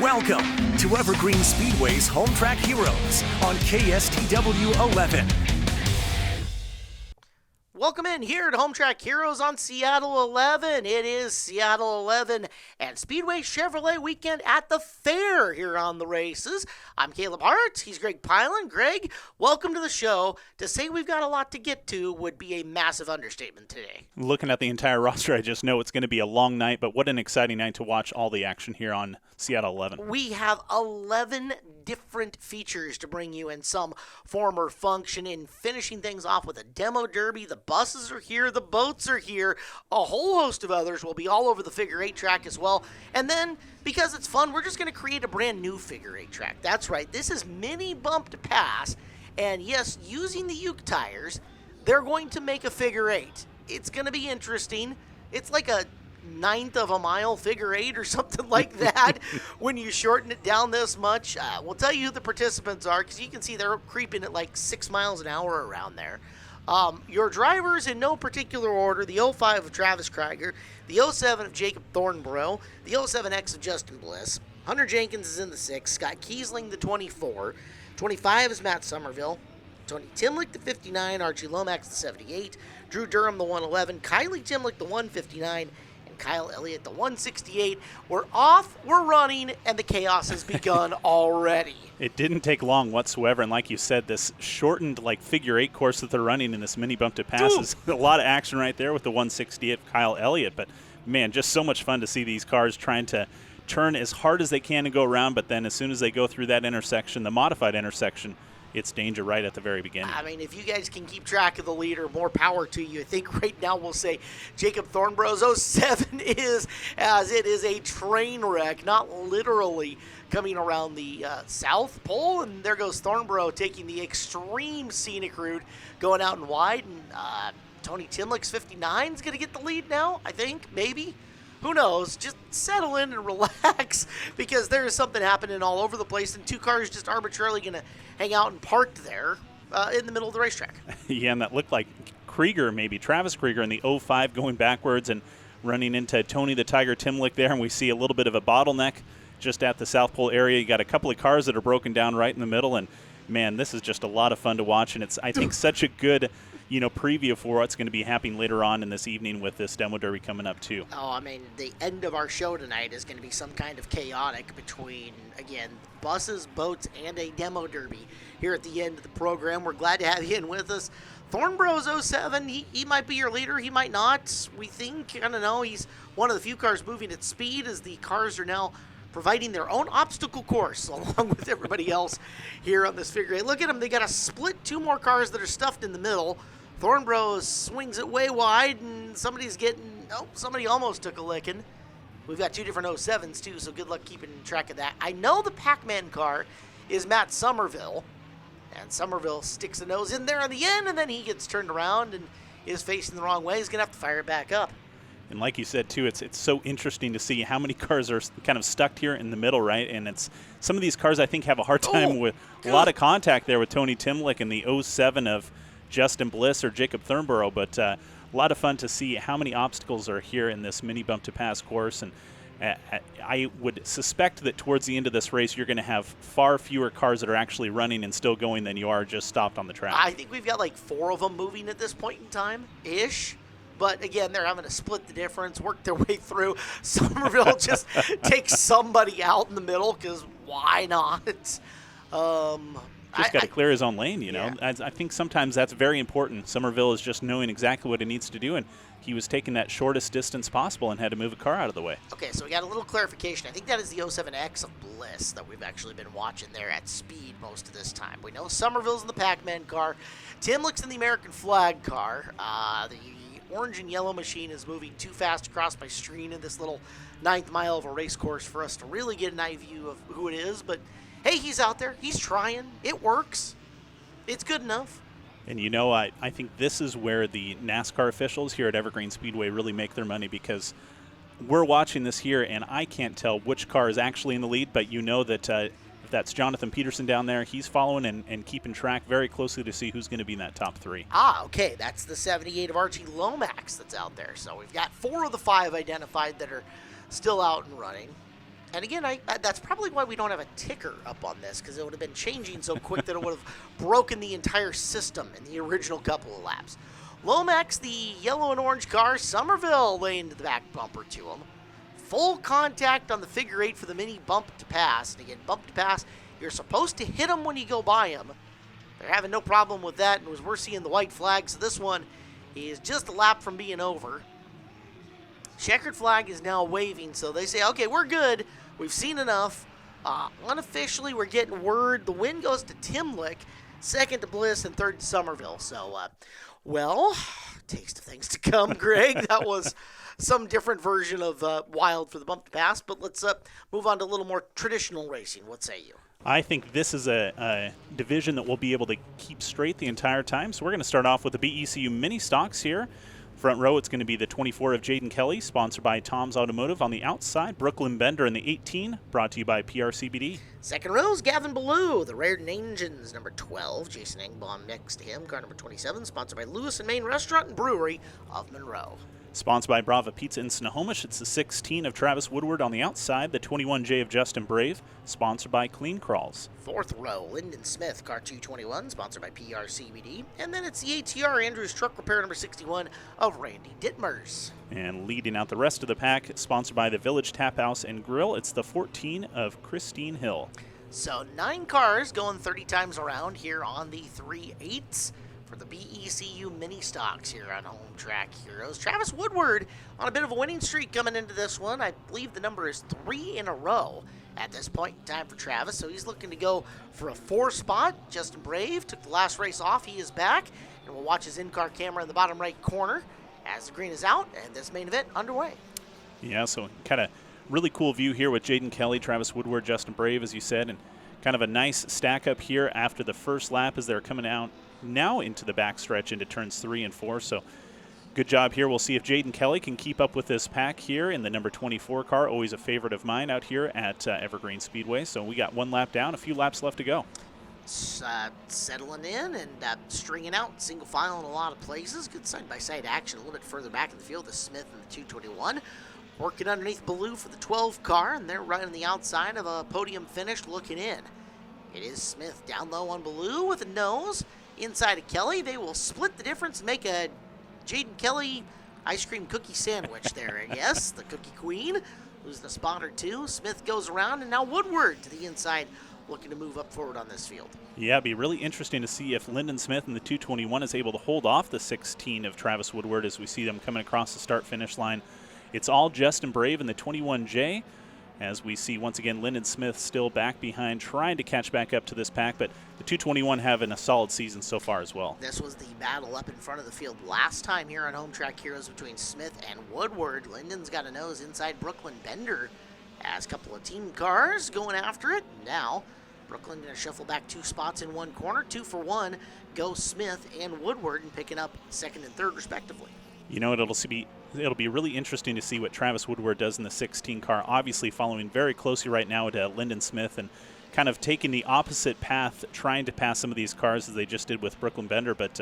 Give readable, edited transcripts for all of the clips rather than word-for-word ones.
Welcome to Evergreen Speedway's Home Track Heroes on KSTW 11. Welcome in here to Home Track Heroes on Seattle 11. It is Seattle 11 and Speedway Chevrolet weekend at the fair here on the races. I'm Caleb Hart. He's Greg Pylan. Greg, welcome to the show. To say we've got a lot to get to would be a massive understatement today. Looking at the entire roster, I just know it's going to be a long night, but what an exciting night to watch all the action here on Seattle 11. We have 11 different features to bring you in some form or function, and finishing things off with a demo derby. The buses are here, the boats are here, a whole host of others will be all over the figure eight track as well. And then, because it's fun, we're just going to create a brand new figure eight track. That's right, this is mini bump to pass, and yes, using the Uke tires, they're going to make a figure eight. It's going to be interesting. It's like a 1/9 of a mile figure eight or something like that when you shorten it down this much. We'll tell you who the participants are, because you can see they're creeping at like 6 miles an hour around there. Your drivers in no particular order: the 05 of Travis Krieger, the 07 of Jacob Thornborough, the 07X of Justin Bliss. Hunter Jenkins is in the 6, Scott Kiesling the 24, 25 is Matt Somerville, Tony Timlick the 59, Archie Lomax the 78, Drew Durham the 111, Kylie Timlick the 159, Kyle Elliott, the 168. We're off, we're running, and the chaos has begun already. It didn't take long whatsoever, and like you said, this shortened figure eight course that they're running in this mini bump to pass is a lot of action right there with the 168 of Kyle Elliott. But man, just so much fun to see these cars trying to turn as hard as they can and go around, but then as soon as they go through that intersection, the modified intersection, it's danger right at the very beginning. I mean, if you guys can keep track of the leader, more power to you. I think right now we'll say Jacob Thornborough's 07 is, as it is a train wreck, not literally coming around the South Pole. And there goes Thornborough taking the extreme scenic route, going out and wide. And Tony Timlick's 59 is going to get the lead now, I think, maybe. Who knows? Just settle in and relax, because there is something happening all over the place, and two cars just arbitrarily going to hang out and park there in the middle of the racetrack. Yeah, and that looked like Krieger, maybe Travis Krieger in the 05 going backwards and running into Tony the Tiger Timlick there, and we see a little bit of a bottleneck just at the South Pole area. You got a couple of cars that are broken down right in the middle, and man, this is just a lot of fun to watch, and it's, I think, such a good preview for what's going to be happening later on in this evening with this demo derby coming up too. Oh, I mean, the end of our show tonight is going to be some kind of chaotic between, again, buses, boats, and a demo derby here at the end of the program. We're glad to have you in with us. Thornborough's 07, he might be your leader, he might not. We think, I don't know, he's one of the few cars moving at speed, as the cars are now providing their own obstacle course along with everybody else here on this figure eight. Look at them, they got to split two more cars that are stuffed in the middle. Thornborough swings it way wide, and somebody almost took a licking. We've got two different 07s too, so good luck keeping track of that. I know the Pac-Man car is Matt Somerville, and Somerville sticks a nose in there on the end, and then he gets turned around and is facing the wrong way. He's going to have to fire it back up. And like you said, too, it's so interesting to see how many cars are kind of stuck here in the middle, right? And it's some of these cars, I think, have a hard time with a lot of contact there with Tony Timlick and the 07 of Justin Bliss or Jacob Thornborough. But a lot of fun to see how many obstacles are here in this mini bump to pass course. And I would suspect that towards the end of this race, you're going to have far fewer cars that are actually running and still going than you are just stopped on the track. I think we've got like 4 of them moving at this point in time-ish. But, again, they're having to split the difference, work their way through. Somerville just takes somebody out in the middle, because why not? Just got to clear his own lane, Yeah. I think sometimes that's very important. Somerville is just knowing exactly what he needs to do, and he was taking that shortest distance possible and had to move a car out of the way. Okay, so we got a little clarification. I think that is the 07X of Bliss that we've actually been watching there at speed most of this time. We know Somerville's in the Pac-Man car. Timlick's in the American flag car. The orange and yellow machine is moving too fast across my screen in this little 9th mile of a race course for us to really get an eye view of who it is. But, hey, he's out there. He's trying. It works. It's good enough. And I think this is where the NASCAR officials here at Evergreen Speedway really make their money, because we're watching this here, and I can't tell which car is actually in the lead, but that that's Jonathan Peterson down there. He's following and keeping track very closely to see who's going to be in that top 3. Okay. That's the 78 of Archie Lomax that's out there. So we've got 4 of the 5 identified that are still out and running. And again, that's probably why we don't have a ticker up on this, because it would have been changing so quick that it would have broken the entire system in the original couple of laps. Lomax, the yellow and orange car, Somerville laying to the back bumper to him. Full contact on the figure 8 for the mini bump to pass. And again, bump to pass, you're supposed to hit them when you go by them. They're having no problem with that, and as we're seeing the white flag, so this one is just a lap from being over. Checkered flag is now waving, so they say, okay, we're good. We've seen enough. Unofficially, we're getting word. The win goes to Timlick, second to Bliss, and third to Somerville. So, well, taste of things to come, Greg. That was some different version of Wild for the bump to pass, but let's move on to a little more traditional racing. What say you? I think this is a division that we'll be able to keep straight the entire time. So we're going to start off with the BECU mini stocks here. Front row, it's going to be the 24 of Jaden Kelly, sponsored by Tom's Automotive. On the outside, Brooklyn Bender in the 18, brought to you by PRCBD. Second row is Gavin Ballou, the Rare Engines, number 12. Jason Engbaum next to him, car number 27, sponsored by Lewis and Main Restaurant and Brewery of Monroe. Sponsored by Brava Pizza in Snohomish, it's the 16 of Travis Woodward on the outside, the 21J of Justin Brave, sponsored by Clean Crawls. Fourth row, Lyndon Smith, car 221, sponsored by PRCBD. And then it's the ATR Andrews Truck Repair number 61 of Randy Dittmers. And leading out the rest of the pack, sponsored by the Village Tap House and Grill, it's the 14 of Christine Hill. So 9 cars going 30 times around here on the 3/8. For the BECU mini stocks here on Home Track Heroes. Travis Woodward on a bit of a winning streak coming into this one. I believe the number is 3 in a row at this point in time for Travis, so he's looking to go for a 4 spot. Justin Brave took the last race off. He is back, and we'll watch his in-car camera in the bottom right corner as the green is out and this main event underway. Yeah, so kind of really cool view here with Jaden Kelly, Travis Woodward, Justin Brave, as you said, and kind of a nice stack up here after the first lap as they're coming out now into the backstretch into turns 3 and 4. So good job here. We'll see if Jaden Kelly can keep up with this pack here in the number 24 car, always a favorite of mine out here at Evergreen Speedway. So we got 1 lap down, a few laps left to go. Settling in and stringing out single file in a lot of places. Good side-by-side action a little bit further back in the field. The Smith and the 221 working underneath Ballou for the 12 car, and they're right on the outside of a podium finish looking in. It is Smith down low on Ballou with a nose. Inside of Kelly, they will split the difference and make a Jaden Kelly ice cream cookie sandwich there, I guess. The Cookie Queen losing a spot or 2. Smith goes around, and now Woodward to the inside looking to move up forward on this field. Yeah, it'd be really interesting to see if Lyndon Smith in the 221 is able to hold off the 16 of Travis Woodward as we see them coming across the start-finish line. It's all Justin Brave in the 21J. As we see, once again, Lyndon Smith still back behind, trying to catch back up to this pack, but the 221 having a solid season so far as well. This was the battle up in front of the field last time here on Home Track Heroes between Smith and Woodward. Lyndon's got a nose inside Brooklyn Bender as a couple of team cars going after it. Now, Brooklyn going to shuffle back 2 spots in one corner. 2 for 1 go Smith and Woodward, and picking up second and third respectively. You know, it'll be really interesting to see what Travis Woodward does in the 16 car, obviously following very closely right now to Lyndon Smith and kind of taking the opposite path, trying to pass some of these cars as they just did with Brooklyn Bender, but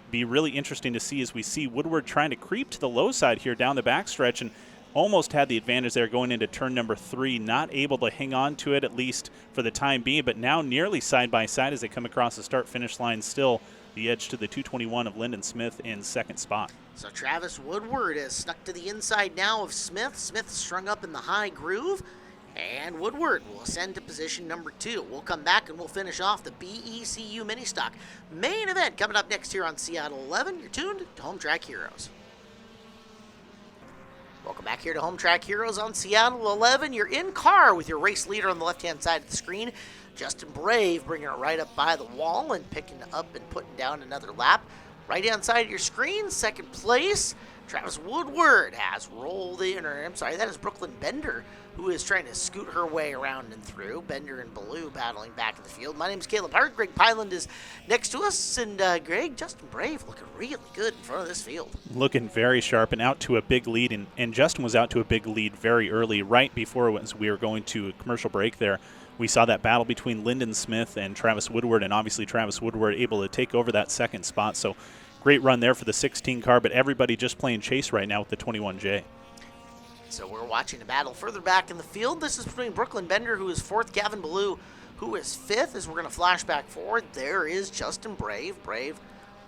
be really interesting to see as we see Woodward trying to creep to the low side here down the backstretch and almost had the advantage there going into turn number 3, not able to hang on to it at least for the time being, but now nearly side by side as they come across the start-finish line, still the edge to the 221 of Lyndon Smith in second spot. So Travis Woodward is snuck to the inside now of Smith. Smith strung up in the high groove, and Woodward will ascend to position number 2. We'll come back and we'll finish off the BECU mini stock main event coming up next here on Seattle 11. You're tuned to Home Track Heroes. Welcome back here to Home Track Heroes on Seattle 11. You're in car with your race leader on the left-hand side of the screen. Justin Brave bringing it right up by the wall and picking up and putting down another lap. Right-hand side of your screen, second place, Travis Woodward has rolled in, that is Brooklyn Bender, who is trying to scoot her way around and through. Bender and Ballou battling back in the field. My name's Caleb Hart. Greg Pyland is next to us, and Greg, Justin Brave looking really good in front of this field. Looking very sharp and out to a big lead, and Justin was out to a big lead very early, right before we were going to a commercial break there. We saw that battle between Lyndon Smith and Travis Woodward, and obviously Travis Woodward able to take over that second spot. So great run there for the 16 car, but everybody just playing chase right now with the 21J. So we're watching a battle further back in the field. This is between Brooklyn Bender, who is 4th, Gavin Ballou, who is 5th. As we're going to flash back forward, there is Justin Brave. Brave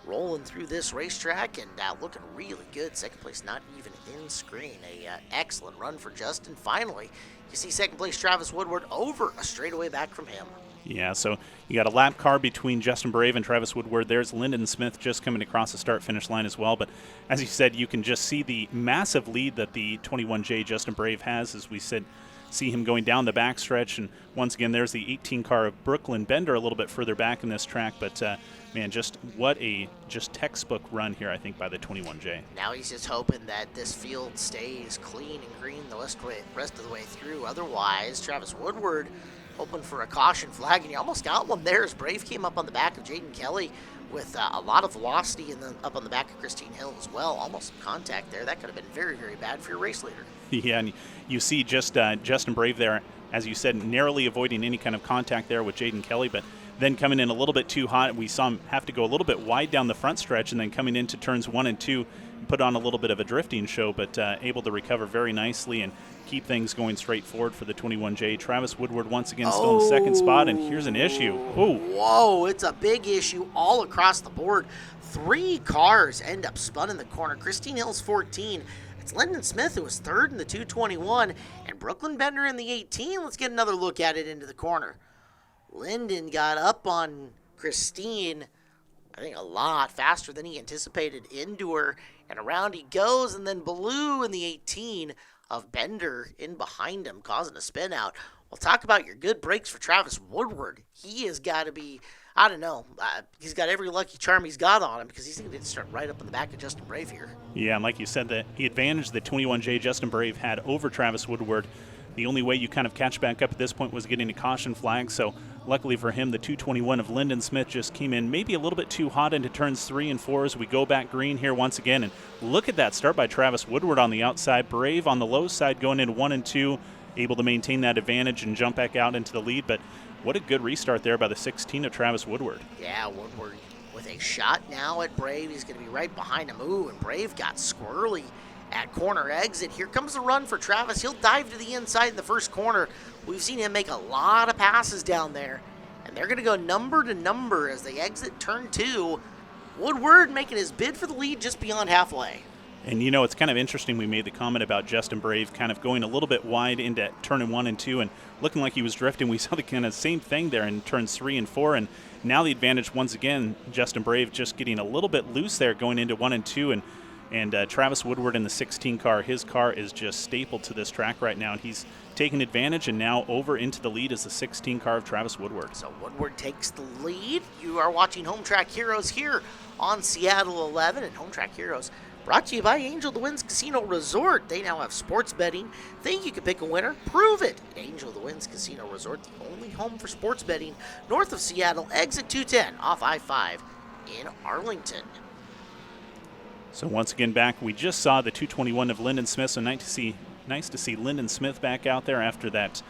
rolling through this racetrack and looking really good. Second place not even in screen. Excellent run for Justin. Finally, you see second place Travis Woodward over a straightaway back from him. Yeah, so you got a lap car between Justin Brave and Travis Woodward. There's Lyndon Smith just coming across the start-finish line as well. But as you said, you can just see the massive lead that the 21J Justin Brave has, as we said, see him going down the backstretch. And once again, there's the 18 car of Brooklyn Bender a little bit further back in this track. But, man, just what a textbook run here, I think, by the 21J. Now he's just hoping that this field stays clean and green the rest of the way through. Otherwise, Travis Woodward hoping for a caution flag, and he almost got one there as Brave came up on the back of Jaden Kelly with a lot of velocity, and then up on the back of Christine Hill as well. Almost some contact there. That could have been very, very bad for your race leader. Yeah, and you see just Justin Brave there, as you said, narrowly avoiding any kind of contact there with Jaden Kelly, but then coming in a little bit too hot. We saw him have to go a little bit wide down the front stretch, and then coming into turns 1 and 2, put on a little bit of a drifting show, but able to recover very nicely and keep things going straight forward for the 21J. Travis Woodward once again still in the second spot, and here's an issue. Ooh. Whoa, it's a big issue all across the board. 3 cars end up spun in the corner. Christine Hill's 14. It's Lyndon Smith, who was 3rd in the 221, and Brooklyn Bender in the 18. Let's get another look at it into the corner. Lyndon got up on Christine, I think a lot faster than he anticipated, into her, and around he goes, and then Ballou in the 18 of Bender in behind him, causing a spin out. Well, talk about your good breaks for Travis Woodward. He has got to be, I don't know, he's got every lucky charm he's got on him, because he's going to start right up in the back of Justin Brave here. Yeah, and like you said, the advantage that 21J Justin Brave had over Travis Woodward, the only way you kind of catch back up at this point was getting a caution flag. So luckily for him, the 221 of Lyndon Smith just came in maybe a little bit too hot into turns 3 and 4 as we go back green here once again. And look at that start by Travis Woodward on the outside. Brave on the low side going into 1 and 2, able to maintain that advantage and jump back out into the lead. But what a good restart there by the 16 of Travis Woodward. Yeah, Woodward with a shot now at Brave. He's going to be right behind him. Ooh, and Brave got squirrely at corner exit. Here comes the run for Travis. He'll dive to the inside in the first corner. We've seen him make a lot of passes down there, and they're going to go number to number as they exit turn 2. Woodward making his bid for the lead just beyond halfway. And, you know, it's kind of interesting we made the comment about Justin Brave kind of going a little bit wide into turn 1 and 2 and looking like he was drifting. We saw the kind of same thing there in turns 3 and 4, and now the advantage once again, Justin Brave just getting a little bit loose there going into 1 and 2, and Travis Woodward in the 16 car, his car is just stapled to this track right now, and he's taking advantage, and now over into the lead is the 16 car of Travis Woodward. So Woodward takes the lead. You are watching Home Track Heroes here on Seattle 11, and Home Track Heroes brought to you by Angel of the Winds Casino Resort. They now have sports betting. Think you can pick a winner? Prove it. Angel of the Winds Casino Resort, the only home for sports betting north of Seattle, exit 210 off I-5 in Arlington. So once again back, we just saw the 221 of Lyndon Smith, so nice to see Lyndon Smith back out there after that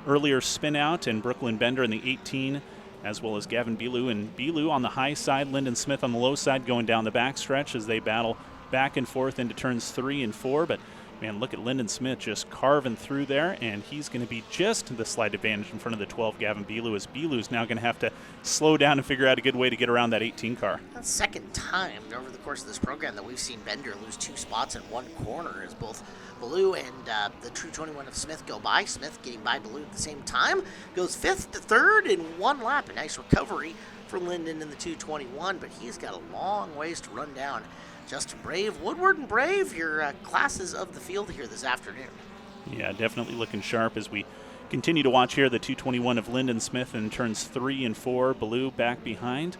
earlier spin out, and Brooklyn Bender in the 18, as well as Gavin Ballou. And Ballou on the high side, Lyndon Smith on the low side going down the backstretch as they battle back and forth into turns 3 and 4. But man, look at Lyndon Smith just carving through there, and he's going to be just the slight advantage in front of the 12 Gavin Ballou, as Belou's now going to have to slow down and figure out a good way to get around that 18 car. That's the second time over the course of this program that we've seen Bender lose 2 spots in one corner, as both Ballou and the True 21 of Smith go by. Smith getting by Ballou at the same time, goes 5th to 3rd in 1 lap. A nice recovery for Lyndon in the 221, but he's got a long ways to run down Justin Brave. Woodward and Brave, your classes of the field here this afternoon. Yeah, definitely looking sharp as we continue to watch here the 221 of Lyndon Smith in turns 3 and 4. Ballou back behind.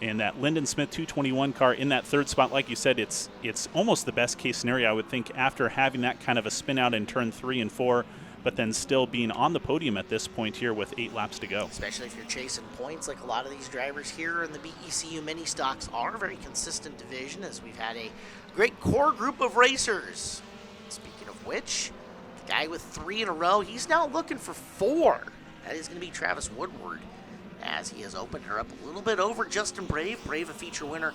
And that Lyndon Smith 221 car in that 3rd spot, like you said, it's almost the best case scenario, I would think, after having that kind of a spin out in turn 3 and 4, but then still being on the podium at this point here with 8 laps to go. Especially if you're chasing points, like a lot of these drivers here in the BECU mini stocks are a very consistent division, as we've had a great core group of racers. Speaking of which, the guy with 3 in a row, he's now looking for 4. That is going to be Travis Woodward, as he has opened her up a little bit over Justin Brave. Brave, a feature winner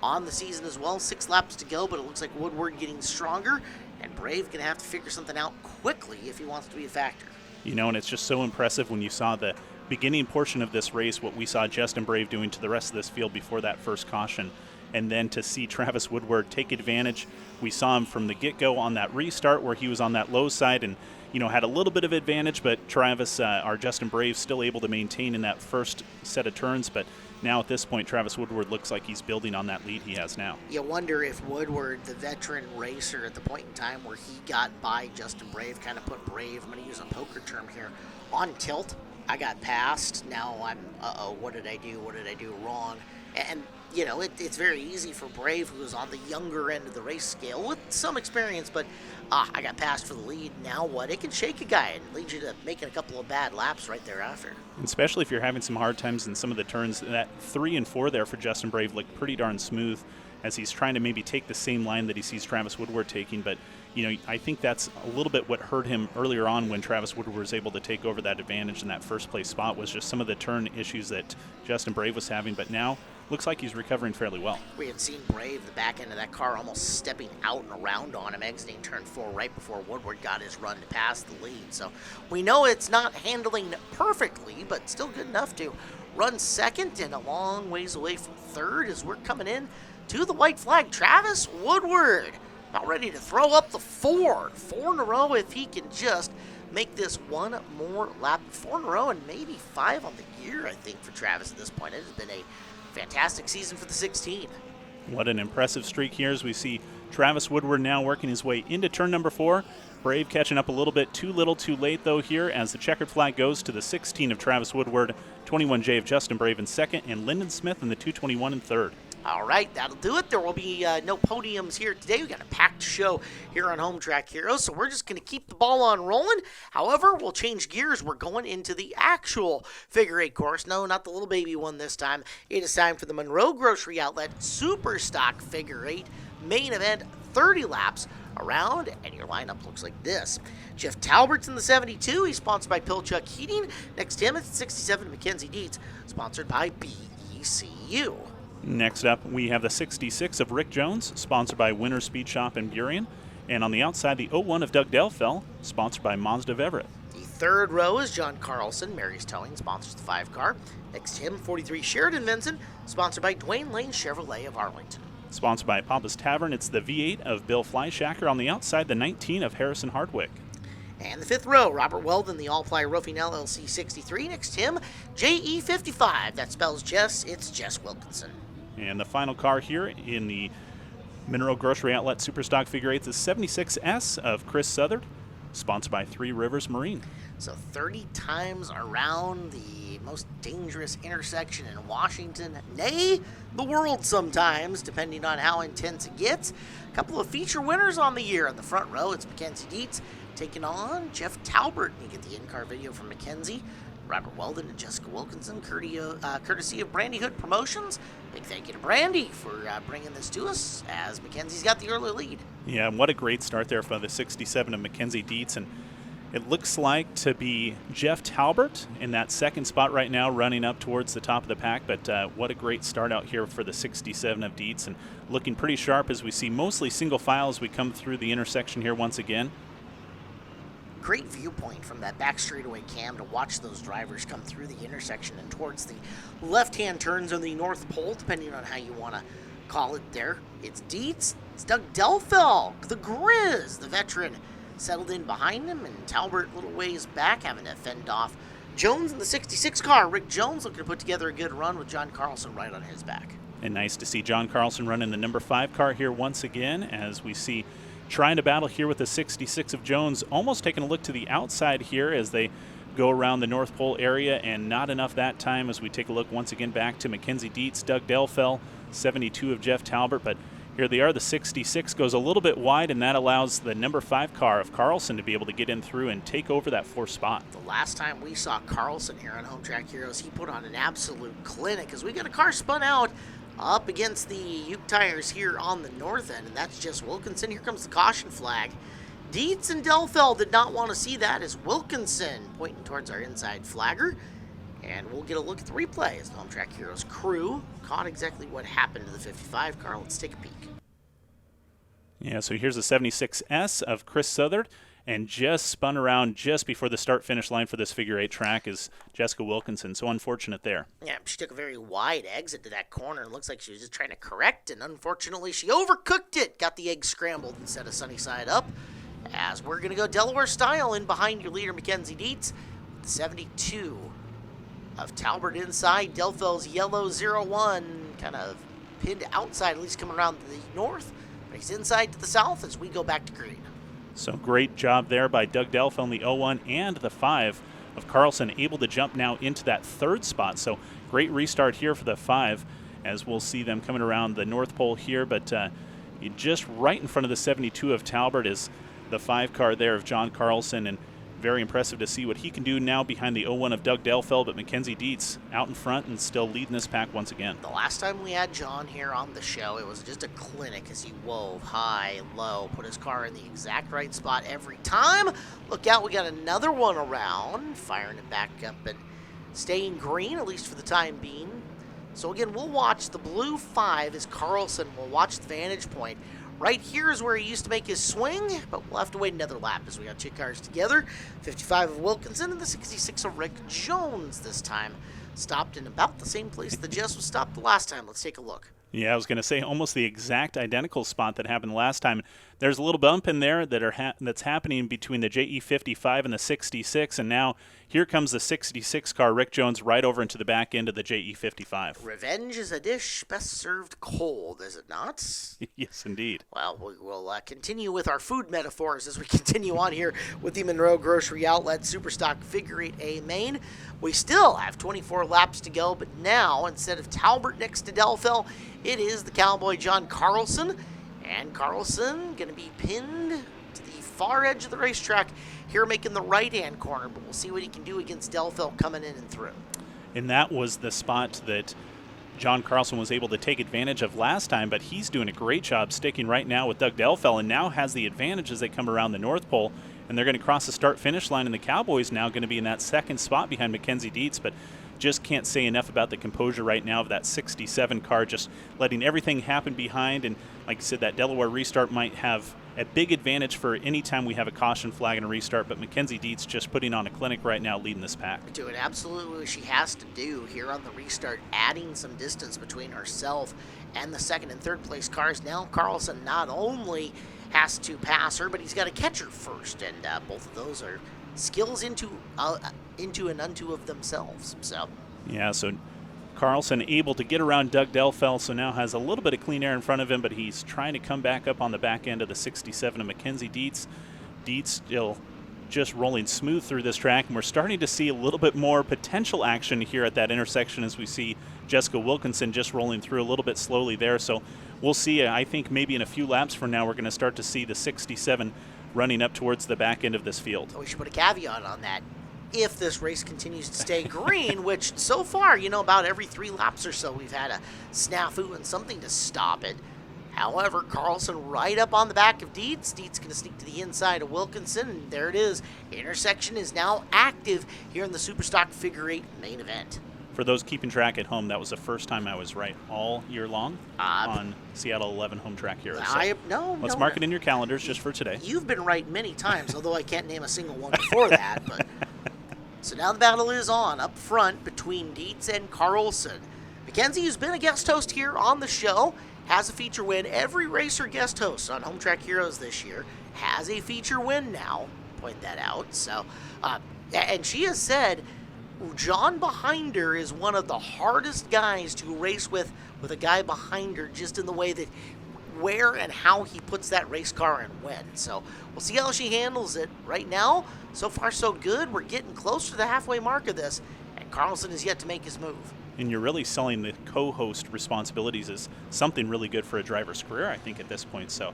on the season as well. 6 laps to go, but it looks like Woodward getting stronger And Brave going to have to figure something out quickly if he wants to be a factor. And it's just so impressive when you saw the beginning portion of this race, what we saw Justin Brave doing to the rest of this field before that first caution. And then to see Travis Woodward take advantage. We saw him from the get-go on that restart where he was on that low side and, had a little bit of advantage, but Travis, our Justin Brave, still able to maintain in that first set of turns. But now at this point, Travis Woodward looks like he's building on that lead he has now. You wonder if Woodward, the veteran racer, at the point in time where he got by Justin Brave, kind of put Brave, I'm going to use a poker term here, on tilt. I got passed. Now I'm, what did I do? What did I do wrong? And, it's very easy for Brave, who is on the younger end of the race scale with some experience, but I got passed for the lead. Now what? It can shake a guy and lead you to making a couple of bad laps right thereafter. Especially if you're having some hard times in some of the turns. That 3 and 4 there for Justin Brave looked pretty darn smooth as he's trying to maybe take the same line that he sees Travis Woodward taking, but I think that's a little bit what hurt him earlier on when Travis Woodward was able to take over that advantage in that first place spot, was just some of the turn issues that Justin Brave was having. But now looks like he's recovering fairly well. We had seen Brave, the back end of that car, almost stepping out and around on him, exiting turn 4 right before Woodward got his run to pass the lead. So we know it's not handling perfectly, but still good enough to run second and a long ways away from third as we're coming in to the white flag. Travis Woodward about ready to throw up the 4 in a row if he can just make this one more lap. 4 in a row and maybe 5 on the year, I think, for Travis at this point. It has been a fantastic season for the 16. What an impressive streak here as we see Travis Woodward now working his way into turn number 4. Brave catching up a little bit too little too late, though, here as the checkered flag goes to the 16 of Travis Woodward, 21J of Justin Brave in second, and Lyndon Smith in the 221 in third. All right, that'll do it. There will be no podiums here today. We got a packed show here on Home Track Heroes, so we're just going to keep the ball on rolling. However, we'll change gears. We're going into the actual figure 8 course. No, not the little baby one this time. It is time for the Monroe Grocery Outlet Superstock figure 8 main event, 30 laps around, and your lineup looks like this. Jeff Talbert's in the 72. He's sponsored by Pilchuck Heating. Next to him is 67 Mackenzie Dietz, sponsored by BECU. Next up, we have the 66 of Rick Jones, sponsored by Winter Speed Shop in Burien. And on the outside, the 01 of Doug Delfell, sponsored by Mazda of Everett. The third row is John Carlson. Mary's Towing sponsors the 5 car. Next to him, 43 Sheridan Vincent, sponsored by Dwayne Lane Chevrolet of Arlington. Sponsored by Papa's Tavern, it's the V8 of Bill Fleischacker. On the outside, the 19 of Harrison Hardwick. And the fifth row, Robert Weldon, the All-Ply Roofing LLC 63. Next to him, JE55. That spells Jess. It's Jess Wilkinson. And the final car here in the Monroe Grocery Outlet Superstock Figure 8 is 76S of Chris Southard, sponsored by Three Rivers Marine. So 30 times around the most dangerous intersection in Washington, nay, the world sometimes, depending on how intense it gets. A couple of feature winners on the year. In the front row, it's Mackenzie Dietz taking on Jeff Talbert. You get the in-car video from Mackenzie. Robert Weldon and Jessica Wilkinson, courtesy of Brandy Hood Promotions. Big thank you to Brandy for bringing this to us as Mackenzie's got the early lead. Yeah, what a great start there for the 67 of Mackenzie Dietz. And it looks like to be Jeff Talbert in that second spot right now, running up towards the top of the pack. But what a great start out here for the 67 of Dietz, and looking pretty sharp as we see mostly single file as we come through the intersection here once again. Great viewpoint from that back straightaway cam to watch those drivers come through the intersection and towards the left-hand turns on the North Pole, depending on how you want to call it there. It's Dietz, it's Doug Delfell, the Grizz, the veteran, settled in behind him, and Talbert a little ways back, having to fend off Jones in the 66 car. Rick Jones looking to put together a good run with John Carlson right on his back. And nice to see John Carlson running the number 5 car here once again, as we see trying to battle here with the 66 of Jones, almost taking a look to the outside here as they go around the North Pole area, and not enough that time as we take a look once again back to Mackenzie Dietz, Doug Delfell, 72 of Jeff Talbert. But here they are, the 66 goes a little bit wide, and that allows the number 5 car of Carlson to be able to get in through and take over that 4th spot. The last time we saw Carlson here on Home Track Heroes, he put on an absolute clinic as we got a car spun out up against the Uke tires here on the north end, and that's just Wilkinson. Here comes the caution flag. Dietz and Delfell did not want to see that as Wilkinson pointing towards our inside flagger. And we'll get a look at the replay as the Home Track Heroes crew caught exactly what happened to the 55 car. Let's take a peek. Yeah, so here's the 76S of Chris Southard, and just spun around just before the start-finish line for this figure 8 track is Jessica Wilkinson. So unfortunate there. Yeah, she took a very wide exit to that corner. It looks like she was just trying to correct, and unfortunately she overcooked it. Got the egg scrambled instead of sunny side up. As we're going to go Delaware style in behind your leader, Mackenzie Dietz. 72 of Talbert inside. Delfel's yellow 01 kind of pinned outside, at least coming around the north. But he's inside to the south as we go back to green. So great job there by Doug Delfel on the 01 and the 5 of Carlson, able to jump now into that third spot. So great restart here for the 5 as we'll see them coming around the North Pole here. But just right in front of the 72 of Talbert is the 5 car there of John Carlson, and very impressive to see what he can do now behind the 01 of Doug Delfel, but Mackenzie Dietz out in front and still leading this pack once again. The last time we had John here on the show, it was just a clinic as he wove high, low, put his car in the exact right spot every time. Look out, we got another one around, firing it back up and staying green, at least for the time being. So again, we'll watch the blue 5 as Carlson will watch the vantage point. Right here is where he used to make his swing, but we'll have to wait another lap as we got 2 cars together. 55 of Wilkinson and the 66 of Rick Jones this time. Stopped in about the same place that Jess was stopped the last time. Let's take a look. Yeah, I was going to say almost the exact identical spot that happened last time. There's a little bump in there that's happening between the JE55 and the 66, and now here comes the 66 car, Rick Jones, right over into the back end of the JE55. Revenge is a dish best served cold, is it not? Yes, indeed. Well, we will continue with our food metaphors as we continue on here with the Monroe Grocery Outlet Superstock Figure 8A main. We still have 24 laps to go, but now, instead of Talbert next to Delfel, it is the Cowboy John Carlson. And Carlson going to be pinned to the far edge of the racetrack here, making the right-hand corner. But we'll see what he can do against Delfel coming in and through. And that was the spot that John Carlson was able to take advantage of last time, but he's doing a great job sticking right now with Doug Delfel, and now has the advantage as they come around the North Pole. And they're going to cross the start-finish line, and the Cowboys now going to be in that second spot behind Mackenzie Dietz. But just can't say enough about the composure right now of that 67 car, just letting everything happen behind. And like I said, that Delaware restart might have a big advantage for any time we have a caution flag and a restart, but Mackenzie Dietz just putting on a clinic right now, leading this pack. Doing absolutely what she has to do here on the restart, adding some distance between herself and the second and third place cars. Now Carlson not only has to pass her, but he's got to catch her first, and both of those are skills into and unto of themselves. So yeah, so Carlson able to get around Doug Delfel, so now has a little bit of clean air in front of him, but he's trying to come back up on the back end of the 67 of Mackenzie Dietz. Dietz still just rolling smooth through this track, and we're starting to see a little bit more potential action here at that intersection as we see Jessica Wilkinson just rolling through a little bit slowly there. So we'll see, I think maybe in a few laps from now we're going to start to see the 67 running up towards the back end of this field. We should put a caveat on that. If this race continues to stay green, which so far, about every 3 laps or so, we've had a snafu and something to stop it. However, Carlson right up on the back of Dietz. Dietz going to sneak to the inside of Wilkinson, and there it is. Intersection is now active here in the Superstock Figure 8 main event. For those keeping track at home, that was the first time I was right all year long on Seattle 11 home track heroes. So let's mark it in your calendars just for today. You've been right many times, although I can't name a single one before that. But so now the battle is on up front between Dietz and Carlson. Mackenzie, who's been a guest host here on the show, has a feature win. Every racer guest host on Home Track Heroes this year has a feature win now. Point that out. So, and she has said John behind her is one of the hardest guys to race with a guy behind her, just in the way that where and how he puts that race car and when. So we'll see how she handles it. Right now, so far so good. We're getting close to the halfway mark of this, and Carlson is yet to make his move. And you're really selling the co-host responsibilities as something really good for a driver's career, I think, at this point. So,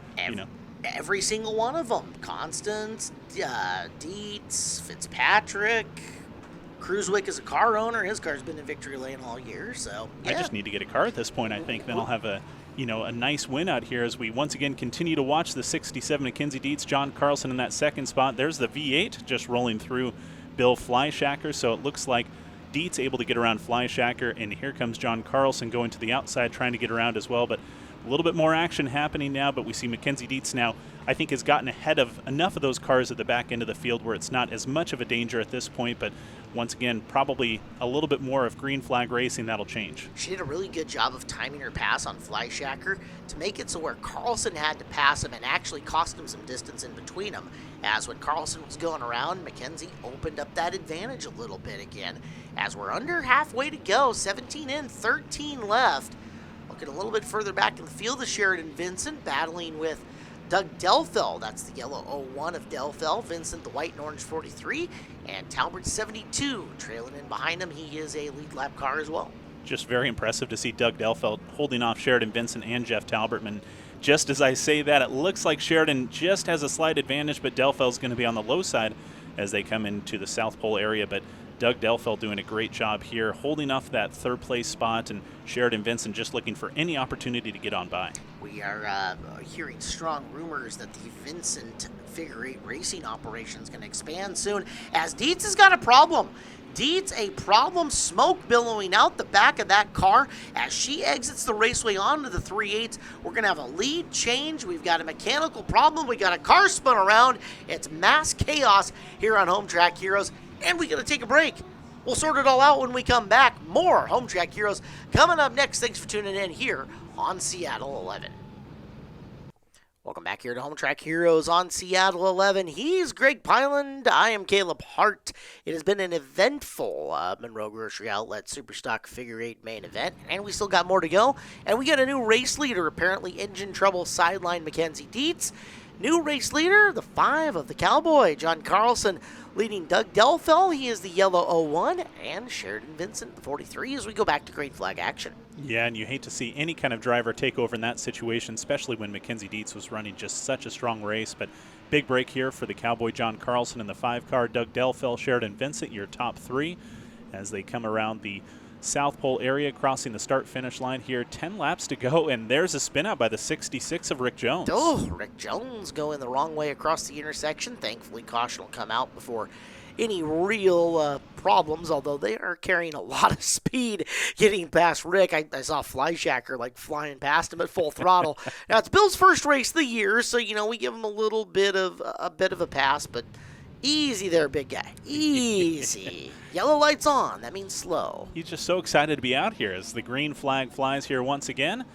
Every single one of them. Constance, Dietz, Fitzpatrick, Cruiswick is a car owner. His car's been in victory lane all year, so yeah. I just need to get a car at this point, I think. Then I'll have a nice win out here as we once again continue to watch the 67 Mackenzie Dietz, John Carlson in that second spot. There's the V8 just rolling through Bill Fleischacker, so it looks like Dietz able to get around Fleischacker, and here comes John Carlson going to the outside trying to get around as well. But A little bit more action happening now, but we see Mackenzie Dietz now, I think, has gotten ahead of enough of those cars at the back end of the field where it's not as much of a danger at this point, but once again, probably a little bit more of green flag racing. That'll change. She did a really good job of timing her pass on Fleischacker to make it so where Carlson had to pass him and actually cost him some distance in between them. As when Carlson was going around, Mackenzie opened up that advantage a little bit again. As we're under halfway to go, 17 in, 13 left. Looking a little bit further back in the field, the Sheridan Vincent battling with Doug Delfell. That's the yellow 01 of Delfell. Vincent, the white and orange 43. And Talbert 72 trailing in behind him. He is a lead lap car as well. Just very impressive to see Doug Delfell holding off Sheridan Vincent and Jeff Talbertman. Just as I say that, it looks like Sheridan just has a slight advantage, but Delfell's going to be on the low side as they come into the South Pole area. But Doug Delfell doing a great job here, holding off that third place spot, and Sheridan Vincent just looking for any opportunity to get on by. We are hearing strong rumors that the Vincent Figure 8 racing operation is going to expand soon, as Dietz has got a problem. Dietz, a problem, smoke billowing out the back of that car as she exits the raceway onto the 3/8. We're going to have a lead change. We've got a mechanical problem. We got a car spun around. It's mass chaos here on Home Track Heroes, and we got to take a break. We'll sort it all out when we come back. More Home Track Heroes coming up next. Thanks for tuning in here on Seattle 11. Welcome back here to Home Track Heroes on Seattle 11. He's Greg Pyland. I am Caleb Hart. It has been an eventful Monroe Grocery Outlet Superstock Figure 8 main event, and we still got more to go. And we got a new race leader, apparently engine trouble sideline Mackenzie Dietz. New race leader, the 5 of the Cowboy, John Carlson, leading Doug Delfell. He is the yellow 01, and Sheridan Vincent, the 43, as we go back to green flag action. Yeah, and you hate to see any kind of driver take over in that situation, especially when Mackenzie Dietz was running just such a strong race. But big break here for the Cowboy John Carlson in the 5 car, Doug Delfell, Sheridan Vincent, your top 3, as they come around the South Pole area, crossing the start-finish line here. 10 laps to go, and there's a spin out by the 66 of Rick Jones. Oh, Rick Jones going the wrong way across the intersection. Thankfully, caution will come out before any real problems, although they are carrying a lot of speed getting past Rick. I saw Fleischacker like flying past him at full throttle. Now, it's Bill's first race of the year, so, you know, we give him a little bit of a pass, but easy there, big guy. Easy. Yellow lights on. That means slow. He's just so excited to be out here as the green flag flies here once again.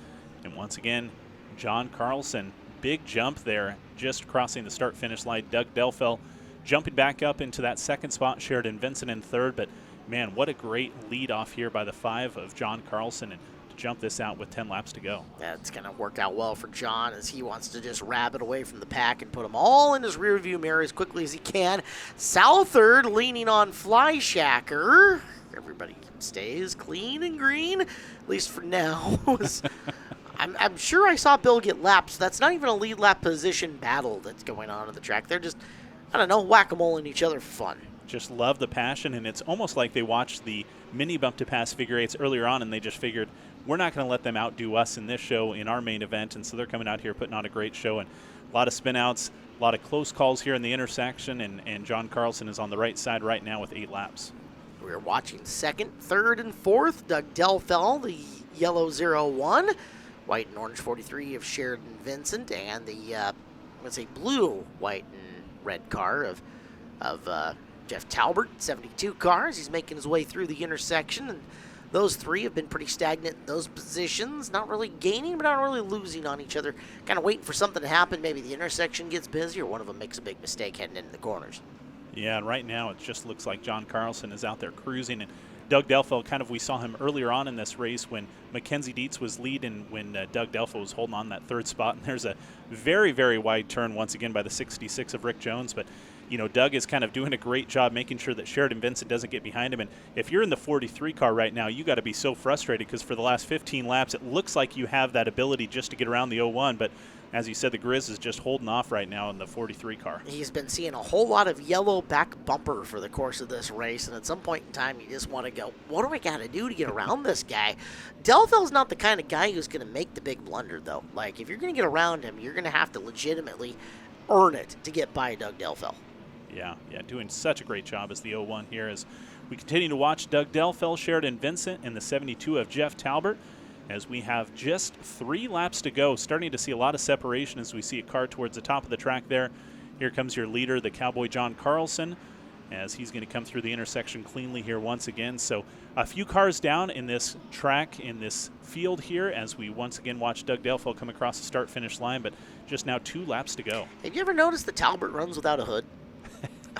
And once again, John Carlson, big jump there, just crossing the start-finish line. Doug Delfell jumping back up into that second spot. Sheridan Vincent in third. But, man, what a great lead off here by the 5 of John Carlson. And to jump this out with 10 laps to go. That's going to work out well for John as he wants to just rabbit away from the pack and put them all in his rearview mirror as quickly as he can. Southard leaning on Fleischacker. Everybody stays clean and green, at least for now. I'm sure I saw Bill get laps. That's not even a lead lap position battle that's going on the track. They're just, I don't know, whack-a-moling each other for fun. Just love the passion, and it's almost like they watched the mini bump to pass figure 8s earlier on, and they just figured, we're not going to let them outdo us in this show, in our main event, and so they're coming out here putting on a great show, and a lot of spin-outs, a lot of close calls here in the intersection, and John Carlson is on the right side right now with 8 laps. We're watching second, third, and fourth. Doug Delfell, the yellow 01, white and orange 43 of Sheridan Vincent, and the, let's say, blue, white, and red car of Jeff Talbert, 72 cars. He's making his way through the intersection, and those 3 have been pretty stagnant in those positions, not really gaining, but not really losing on each other, kind of waiting for something to happen. Maybe the intersection gets busy or one of them makes a big mistake heading into the corners. Yeah, and right now it just looks like John Carlson is out there cruising, and Doug Delfell, kind of, we saw him earlier on in this race when Mackenzie Dietz was leading, when Doug Delfell was holding on that third spot, and there's a very, very wide turn once again by the 66 of Rick Jones, but you know, Doug is kind of doing a great job making sure that Sheridan Vincent doesn't get behind him. And if you're in the 43 car right now, you got to be so frustrated because for the last 15 laps, it looks like you have that ability just to get around the 01. But as you said, the Grizz is just holding off right now in the 43 car. He's been seeing a whole lot of yellow back bumper for the course of this race. And at some point in time, you just want to go, what do I got to do to get around this guy? Delfell's not the kind of guy who's going to make the big blunder, though. Like, if you're going to get around him, you're going to have to legitimately earn it to get by Doug Delfell. Yeah, doing such a great job as the 01 here as we continue to watch Doug Delfell, Sheridan Vincent, and the 72 of Jeff Talbert. as we have just 3 laps to go. Starting to see a lot of separation as we see a car towards the top of the track there. Here comes your leader, the Cowboy John Carlson, as he's going to come through the intersection cleanly here once again. So a few cars down in this track, in this field here, as we once again watch Doug Delfo come across the start-finish line, but just now 2 laps to go. Have you ever noticed that Talbot runs without a hood?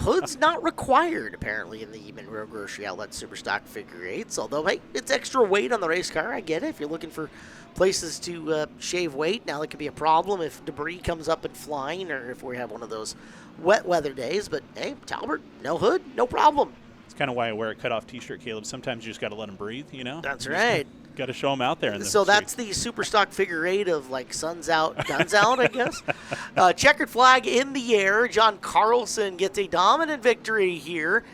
Hood's not required, apparently, in the Monroe Grocery Outlet Superstock Figure 8s, although, hey, it's extra weight on the race car. I get it. If you're looking for places to shave weight, now that could be a problem if debris comes up and flying or if we have one of those wet weather days. But, hey, Talbot, no hood, no problem. It's kind of why I wear a cutoff T-shirt, Caleb. Sometimes you just got to let them breathe, you know? That's right. Got to show them out there. In the so street. that's the Superstock Figure 8 of, like, suns out, guns out, I guess. Checkered flag in the air. John Carlson gets a dominant victory here.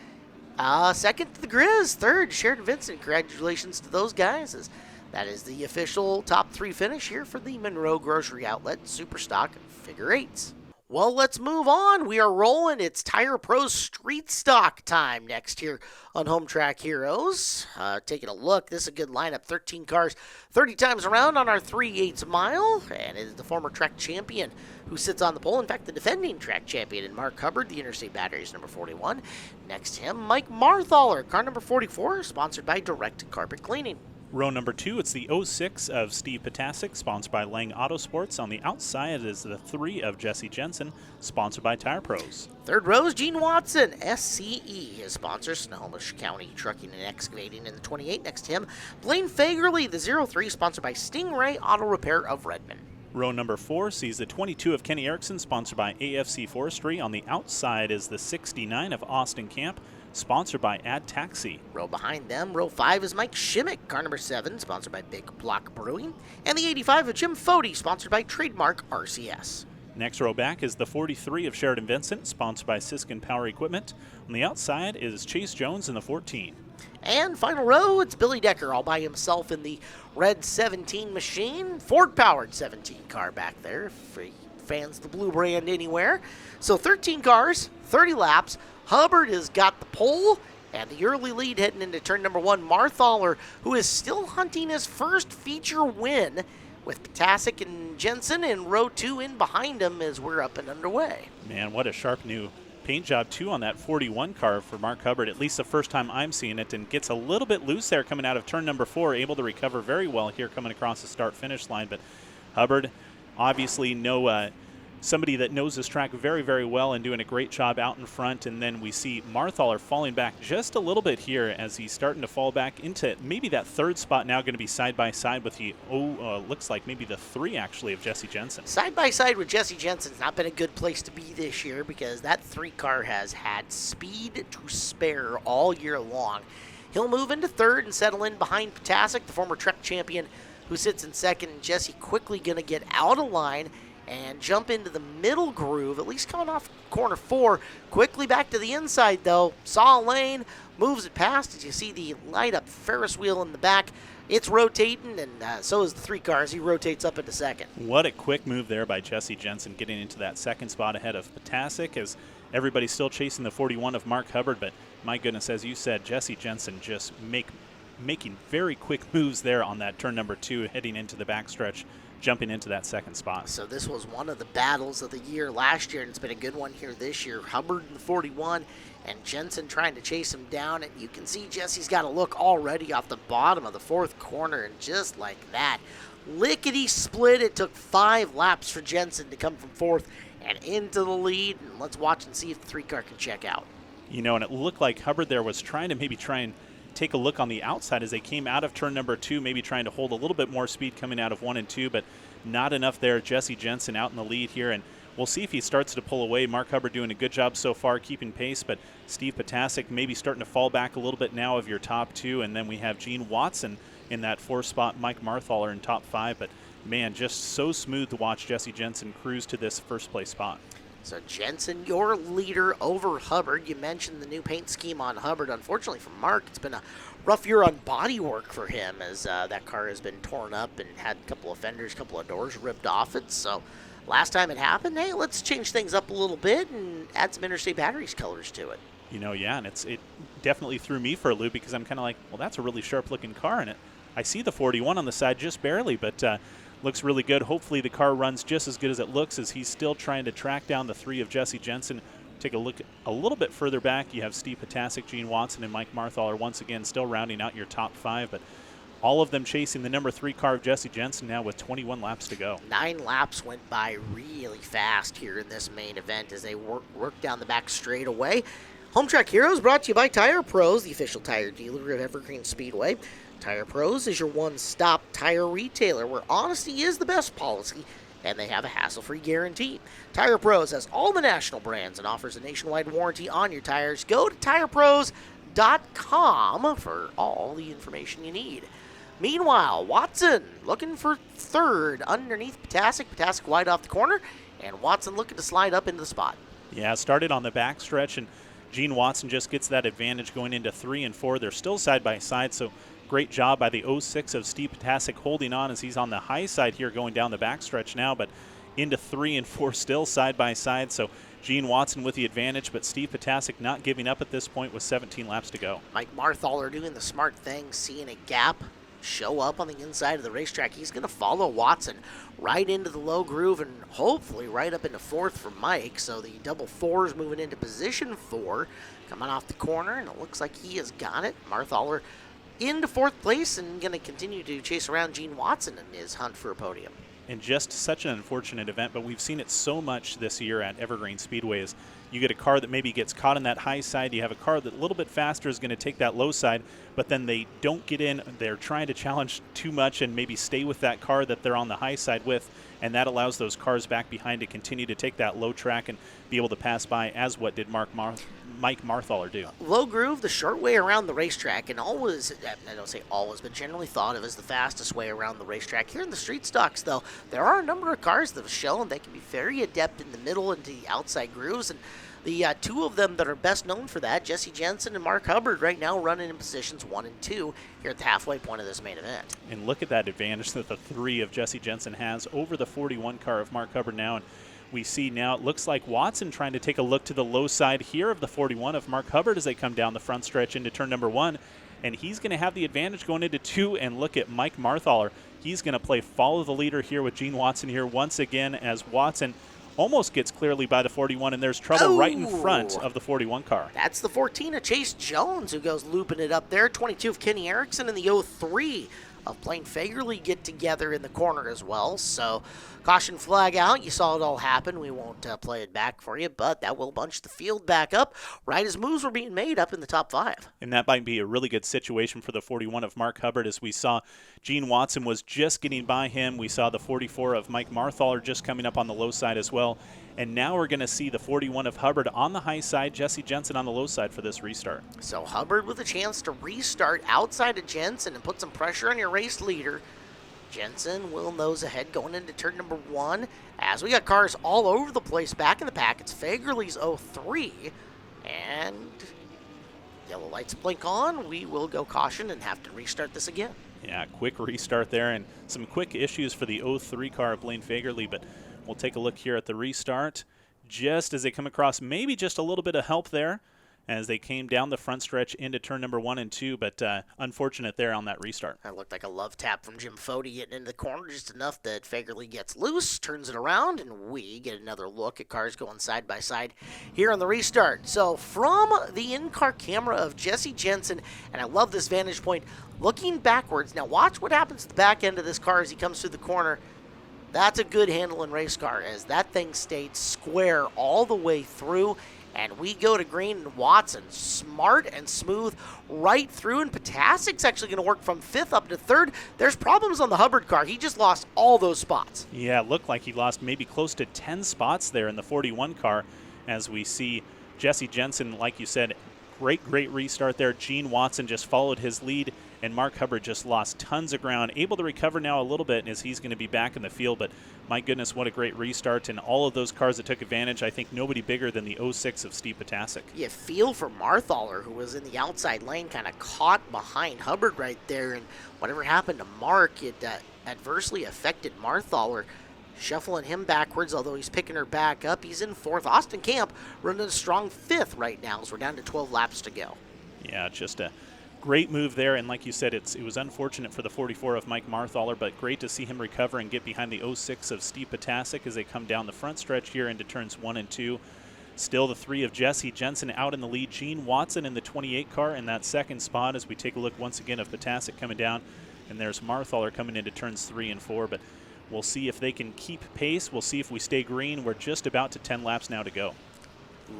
Second to the Grizz. Third, Sheridan Vincent. Congratulations to those guys. As that is the official top 3 finish here for the Monroe Grocery Outlet Superstock Figure 8s. Well, let's move on. We are rolling. It's Tire Pros Street Stock time next here on Home Track Heroes. Taking a look. This is a good lineup. 13 cars, 30 times around on our 3/8 mile. And it is the former track champion who sits on the pole. In fact, the defending track champion in Mark Hubbard, the Interstate Batteries number 41. Next to him, Mike Marthaler, car number 44, sponsored by Direct Carpet Cleaning. Row number 2, it's the 06 of Steve Potasic, sponsored by Lang Autosports. On the outside is the 3 of Jesse Jensen, sponsored by Tire Pros. Third row is Gene Watson, SCE. His sponsor, Snohomish County Trucking and Excavating in the 28. Next to him, Blaine Fagerly, the 03, sponsored by Stingray Auto Repair of Redmond. Row number 4 sees the 22 of Kenny Erickson, sponsored by AFC Forestry. On the outside is the 69 of Austin Camp, sponsored by Ad Taxi. Row behind them, row 5 is Mike Shimmick, car number 7, sponsored by Big Block Brewing. And the 85 of Jim Fody, sponsored by Trademark RCS. Next row back is the 43 of Sheridan Vincent, sponsored by Siskin Power Equipment. On the outside is Chase Jones in the 14. And final row, it's Billy Decker all by himself in the red 17 machine. Ford-powered 17 car back there, if he fans the blue brand anywhere. So 13 cars, 30 laps. Hubbard has got the pole and the early lead heading into turn number 1. Marthaler, who is still hunting his first feature win, with Potasic and Jensen in row 2 in behind him as we're up and underway. Man, what a sharp new paint job, too, on that 41 car for Mark Hubbard, at least the first time I'm seeing it, and gets a little bit loose there coming out of turn number 4, able to recover very well here coming across the start-finish line. But Hubbard, obviously somebody that knows this track very, very well and doing a great job out in front. And then we see Marthaler falling back just a little bit here as he's starting to fall back into maybe that 3rd spot, now going to be side by side with the, looks like maybe the 3 actually of Jesse Jensen. Side by side with Jesse Jensen's not been a good place to be this year because that 3 car has had speed to spare all year long. He'll move into 3rd and settle in behind Potasic, the former Trek champion, who sits in 2nd. Jesse quickly going to get out of line and jump into the middle groove, at least coming off corner 4. Quickly back to the inside, though. Saw a lane, moves it past. As you see the light-up Ferris wheel in the back, it's rotating, and so is the 3 cars. He rotates up into 2nd. What a quick move there by Jesse Jensen, getting into that 2nd spot ahead of Potasic, as everybody's still chasing the 41 of Mark Hubbard. But my goodness, as you said, Jesse Jensen just making very quick moves there on that turn number 2, heading into the backstretch, jumping into that 2nd spot. So this was one of the battles of the year last year, and it's been a good one here this year. Hubbard in the 41 and Jensen trying to chase him down, and you can see Jesse's got a look already off the bottom of the 4th corner, and just like that, lickety split. It took 5 laps for Jensen to come from 4th and into the lead, and let's watch and see if the 3 car can check out. You know, and it looked like Hubbard there was trying to take a look on the outside as they came out of turn number 2, maybe trying to hold a little bit more speed coming out of 1 and 2, but not enough there. Jesse Jensen out in the lead here, and we'll see if he starts to pull away. Mark Hubbard doing a good job so far, keeping pace, but Steve Potasic maybe starting to fall back a little bit now of your top 2, and then we have Gene Watson in that 4th spot, Mike Marthaler in top 5, but man, just so smooth to watch Jesse Jensen cruise to this 1st place spot. So Jensen, your leader over Hubbard. You mentioned the new paint scheme on Hubbard. Unfortunately for Mark, it's been a rough year on body work for him as that car has been torn up and had a couple of fenders, a couple of doors ripped off it. So last time it happened, hey, let's change things up a little bit and add some Interstate Batteries colors to it. You know, yeah, and it definitely threw me for a loop because I'm kind of like, well, that's a really sharp-looking car, and it I see the 41 on the side just barely, but looks really good. Hopefully the car runs just as good as it looks, as he's still trying to track down the 3 of Jesse Jensen. Take a look a little bit further back. You have Steve Potasic, Gene Watson, and Mike Marthaler once again still rounding out your top 5, but all of them chasing the number 3 car of Jesse Jensen now with 21 laps to go. 9 laps went by really fast here in this main event as they worked down the back straightaway. Home Track Heroes brought to you by Tire Pros, the official tire dealer of Evergreen Speedway. Tire Pros is your one-stop tire retailer where honesty is the best policy, and they have a hassle-free guarantee. Tire Pros has all the national brands and offers a nationwide warranty on your tires. Go to tirepros.com for all the information you need. Meanwhile, Watson looking for 3rd underneath Potasic. Potasic wide off the corner, and Watson looking to slide up into the spot. Yeah, started on the back stretch, and Gene Watson just gets that advantage going into 3 and 4. They're still side by side, so great job by the 06 of Steve Potasic holding on as he's on the high side here going down the back stretch now, but into 3 and 4 still side by side. So Gene Watson with the advantage, but Steve Potasic not giving up at this point with 17 laps to go. Mike Marthaler doing the smart thing, seeing a gap show up on the inside of the racetrack. He's going to follow Watson right into the low groove and hopefully right up into 4th for Mike. So the double 4s moving into position 4, coming off the corner, and it looks like he has got it. Marthaler into 4th place and going to continue to chase around Gene Watson in his hunt for a podium. And just such an unfortunate event, but we've seen it so much this year at Evergreen Speedway is you get a car that maybe gets caught on that high side. You have a car that a little bit faster is going to take that low side, but then they don't get in. They're trying to challenge too much and maybe stay with that car that they're on the high side with, and that allows those cars back behind to continue to take that low track and be able to pass by, as what did Mike Marthaler do. Low groove, the short way around the racetrack, and always, I don't say always, but generally thought of as the fastest way around the racetrack. Here in the street stocks, though, there are a number of cars that have shown they can be very adept in the middle and the outside grooves, and the 2 of them that are best known for that, Jesse Jensen and Mark Hubbard, right now running in positions 1 and 2 here at the halfway point of this main event. And look at that advantage that the 3 of Jesse Jensen has over the 41 car of Mark Hubbard now. And we see now it looks like Watson trying to take a look to the low side here of the 41 of Mark Hubbard as they come down the front stretch into turn number 1. And he's going to have the advantage going into 2. And look at Mike Marthaler. He's going to play follow the leader here with Gene Watson here once again as Watson almost gets clearly by the 41, and there's trouble right in front of the 41 car. That's the 14 of Chase Jones who goes looping it up there. 22 of Kenny Erickson and the 03 of Blaine Fagerly get together in the corner as well. So caution flag out. You saw it all happen. We won't play it back for you, but that will bunch the field back up right as moves were being made up in the top 5. And that might be a really good situation for the 41 of Mark Hubbard, as we saw Gene Watson was just getting by him. We saw the 44 of Mike Marthaler just coming up on the low side as well. And now we're going to see the 41 of Hubbard on the high side, Jesse Jensen on the low side for this restart. So Hubbard with a chance to restart outside of Jensen and put some pressure on your race leader. Jensen will nose ahead going into turn number 1 as we got cars all over the place back in the pack. It's Fagerly's 03, and yellow lights blink on. We will go caution and have to restart this again. Yeah, quick restart there and some quick issues for the 03 car of Blaine Fagerly, but we'll take a look here at the restart just as they come across maybe just a little bit of help there as they came down the front stretch into turn number 1 and 2, but unfortunate there on that restart. That looked like a love tap from Jim Fody getting into the corner just enough that Fagerly gets loose, turns it around, and we get another look at cars going side by side here on the restart. So from the in-car camera of Jesse Jensen, and I love this vantage point, looking backwards. Now watch what happens to the back end of this car as he comes through the corner. That's a good handling race car as that thing stayed square all the way through. And we go to green, and Watson, smart and smooth right through. And Potasic's actually going to work from 5th up to 3rd. There's problems on the Hubbard car. He just lost all those spots. Yeah, it looked like he lost maybe close to 10 spots there in the 41 car as we see Jesse Jensen, like you said, great restart there. Gene Watson just followed his lead, and Mark Hubbard just lost tons of ground. Able to recover now a little bit as he's going to be back in the field, but my goodness, what a great restart. And all of those cars that took advantage, I think nobody bigger than the 06 of Steve Potasic. You feel for Marthaler, who was in the outside lane, kind of caught behind Hubbard right there, and whatever happened to Mark, it adversely affected Marthaler, shuffling him backwards, although he's picking her back up. He's in 4th. Austin Camp running a strong 5th right now as we're down to 12 laps to go. Yeah, just a Great move there, and like you said, it was unfortunate for the 44 of Mike Marthaler, but great to see him recover and get behind the 06 of Steve Potasic as they come down the front stretch here into turns 1 and 2. Still the 3 of Jesse Jensen out in the lead. Gene Watson in the 28 car in that second spot as we take a look once again of Potasic coming down, and there's Marthaler coming into turns 3 and 4, but we'll see if they can keep pace. We'll see if we stay green. We're just about to 10 laps now to go.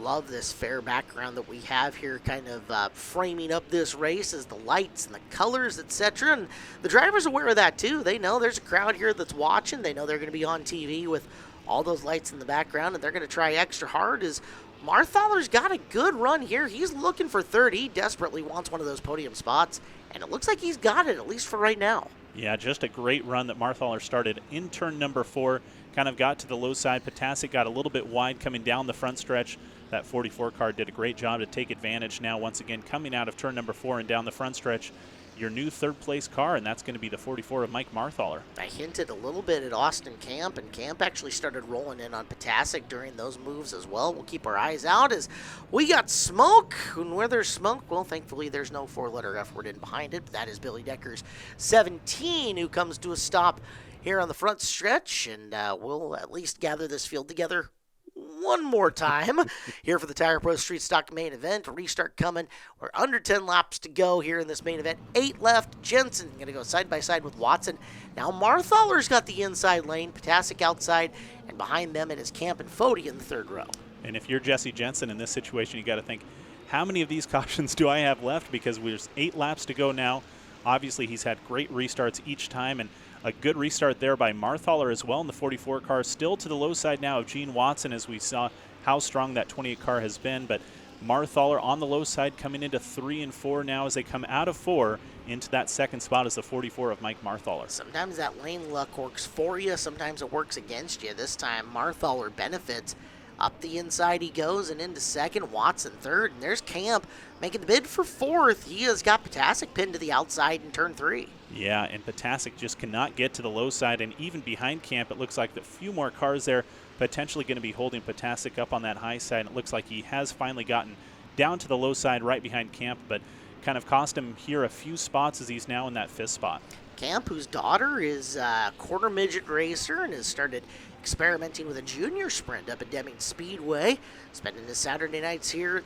Love this fair background that we have here, kind of framing up this race as the lights and the colors, etc. And the driver's aware of that too. They know there's a crowd here that's watching. They know they're going to be on TV with all those lights in the background, and they're going to try extra hard. As Marthaler's got a good run here. He's looking for third. He desperately wants one of those podium spots, and it looks like he's got it, at least for right now. Yeah, just a great run that Marthaler started in turn number 4. Kind of got to the low side. Potasic got a little bit wide coming down the front stretch. That 44 car did a great job to take advantage now once again coming out of turn number 4 and down the front stretch. Your new third place car, and that's going to be the 44 of Mike Marthaler. I hinted a little bit at Austin Camp, and Camp actually started rolling in on Potasic during those moves as well. We'll keep our eyes out as we got smoke, and where there's smoke, well, thankfully there's no 4-letter F word in behind it. But that is Billy Decker's 17 who comes to a stop here on the front stretch, and we'll at least gather this field together one more time here for the Tire Pro Street Stock main event. Restart coming. We're under 10 laps to go here in this main event. 8 left. Jensen going to go side by side with Watson. Now Marthaler's got the inside lane, Potasic outside, and behind them it is Camp and Fody in the third row. And if you're Jesse Jensen in this situation, you got to think, how many of these cautions do I have left? Because there's 8 laps to go now. Obviously, he's had great restarts each time, and a good restart there by Marthaler as well in the 44 car. Still to the low side now of Gene Watson as we saw how strong that 28 car has been. But Marthaler on the low side coming into 3 and 4 now as they come out of 4 into that second spot as the 44 of Mike Marthaler. Sometimes that lane luck works for you. Sometimes it works against you. This time Marthaler benefits. Up the inside he goes and into second. Watson third. And there's Camp making the bid for fourth. He has got Potasic pinned to the outside in turn 3. Yeah, and Potasic just cannot get to the low side, and even behind Camp, it looks like the few more cars there potentially going to be holding Potasic up on that high side. It looks like he has finally gotten down to the low side right behind Camp, but kind of cost him here a few spots as he's now in that 5th spot. Camp, whose daughter is a quarter midget racer and has started experimenting with a junior sprint up at Deming Speedway, spending his Saturday nights here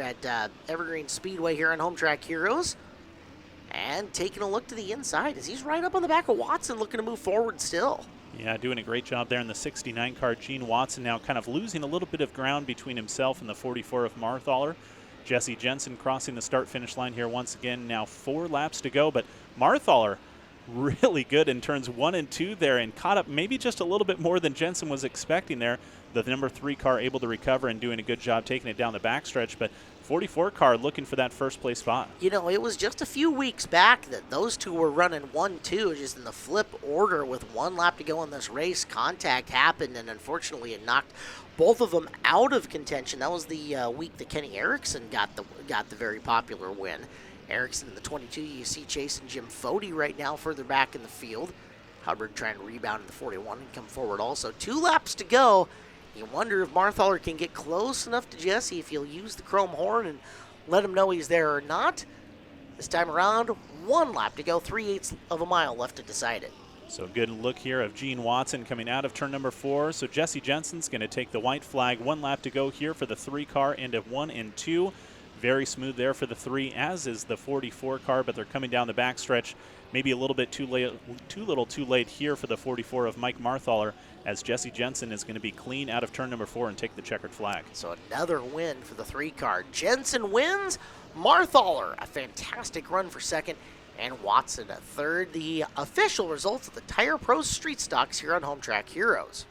at Evergreen Speedway here on Home Track Heroes. And taking a look to the inside as he's right up on the back of Watson, looking to move forward still. Yeah, doing a great job there in the 69 car. Gene Watson now kind of losing a little bit of ground between himself and the 44 of Marthaler. Jesse Jensen crossing the start-finish line here once again. Now 4 laps to go, but Marthaler really good in turns 1 and 2 there and caught up maybe just a little bit more than Jensen was expecting there. The number 3 car able to recover and doing a good job taking it down the backstretch, but 44 car looking for that first place spot. You know, it was just a few weeks back that those two were running 1-2 just in the flip order with 1 lap to go in this race. Contact happened, and unfortunately it knocked both of them out of contention. That was the week that Kenny Erickson got the very popular win. Erickson in the 22, you see chasing Jim Fody right now further back in the field. Hubbard trying to rebound in the 41 and come forward also. 2 laps to go. You wonder if Marthaler can get close enough to Jesse, if he'll use the chrome horn and let him know he's there or not. This time around, 1 lap to go, 3/8 of a mile left to decide it. So good look here of Gene Watson coming out of turn number 4. So Jesse Jensen's going to take the white flag. 1 lap to go here for the 3 car into 1 and 2. Very smooth there for the 3, as is the 44 car, but they're coming down the backstretch. Maybe a little bit too late here for the 44 of Mike Marthaler, as Jesse Jensen is going to be clean out of turn number 4 and take the checkered flag. So another win for the 3 car. Jensen wins. Marthaler, a fantastic run for second. And Watson a third. The official results of the Tire Pro Street Stocks here on Home Track Heroes.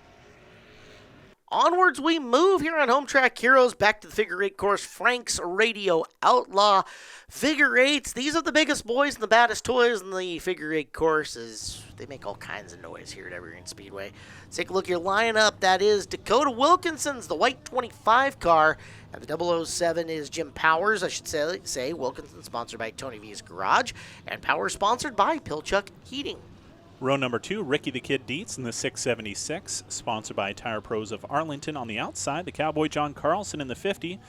Onwards we move here on Home Track Heroes, back to the figure 8 course, Frank's Radio Outlaw. Figure 8s, these are the biggest boys and the baddest toys in the figure 8 courses. They make all kinds of noise here at Evergreen Speedway. Let's take a look at your lineup. That is Dakota Wilkinson's the white 25 car, and the 007 is Jim Powers, I should say. Wilkinson sponsored by Tony V's Garage, and Powers sponsored by Pilchuck Heating. Row number 2, Ricky the Kid Dietz in the 676, sponsored by Tire Pros of Arlington. On the outside, the Cowboy John Carlson in the 50,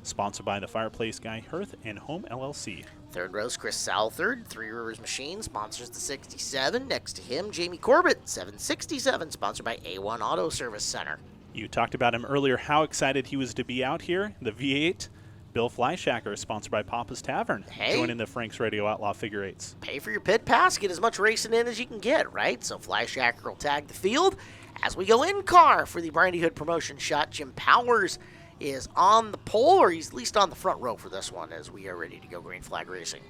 sponsored by the Fireplace Guy Hearth and Home LLC. Third row's Chris Southard. Three Rivers Machine sponsors the 67. Next to him, Jamie Corbett, 767, sponsored by A1 Auto Service Center. You talked about him earlier, how excited he was to be out here. The V8, Bill Fleischacker, sponsored by Papa's Tavern, joining the Frank's Radio Outlaw Figure Eights. Pay for your pit pass, get as much racing in as you can get, right? So Fleischacker will tag the field. As we go in car for the Brandy Hood promotion shot, Jim Powers is on the pole, or he's at least on the front row for this one as we are ready to go green flag racing.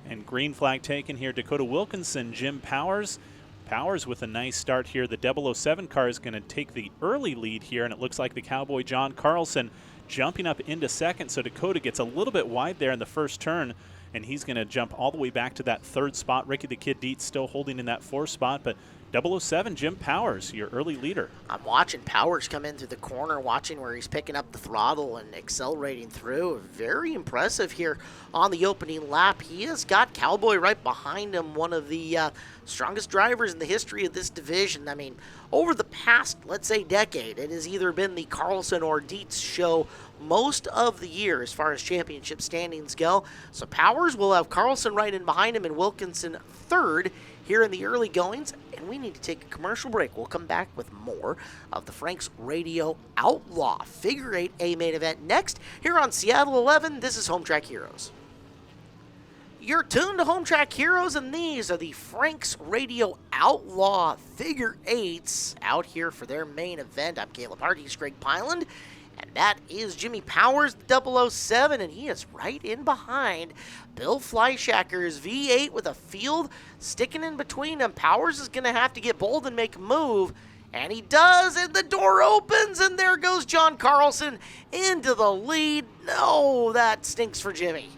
And green flag taken here, Dakota Wilkinson, Jim Powers. Powers with a nice start here. The 007 car is going to take the early lead here, and it looks like the Cowboy John Carlson jumping up into second. So Dakota gets a little bit wide there in the first turn, and he's going to jump all the way back to that third spot. Ricky the Kid Dietz still holding in that fourth spot, but 007, Jim Powers, your early leader. I'm watching Powers come in through the corner, watching where he's picking up the throttle and accelerating through. Very impressive here on the opening lap. He has got Cowboy right behind him, one of the strongest drivers in the history of this division. I mean, over the past, let's say, decade, it has either been the Carlson or Dietz show most of the year as far as championship standings go. So Powers will have Carlson right in behind him and Wilkinson third here in the early goings, and we need to take a commercial break. We'll come back with more of the Frank's Radio Outlaw Figure 8A main event next here on Seattle 11. This is Home Track Heroes. You're tuned to Home Track Heroes, and these are the Frank's Radio Outlaw Figure 8s out here for their main event. I'm Caleb Hardy, he's Greg Pyland. And that is Jimmy Powers, the 007, and he is right in behind Bill Fleischacker's V8 with a field sticking in between them. Powers is going to have to get bold and make a move, and he does, and the door opens, and there goes John Carlson into the lead. No, that stinks for Jimmy.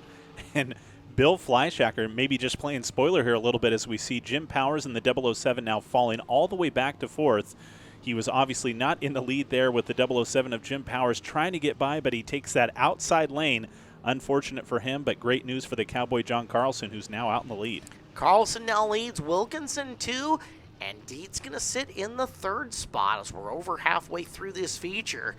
And Bill Fleischacker maybe just playing spoiler here a little bit as we see Jim Powers and the 007 now falling all the way back to fourth. He was obviously not in the lead there with the 007 of Jim Powers trying to get by, but he takes that outside lane. Unfortunate for him, but great news for the Cowboy John Carlson, who's now out in the lead. Carlson now leads Wilkinson 2, and Dietz going to sit in the third spot as we're over halfway through this feature.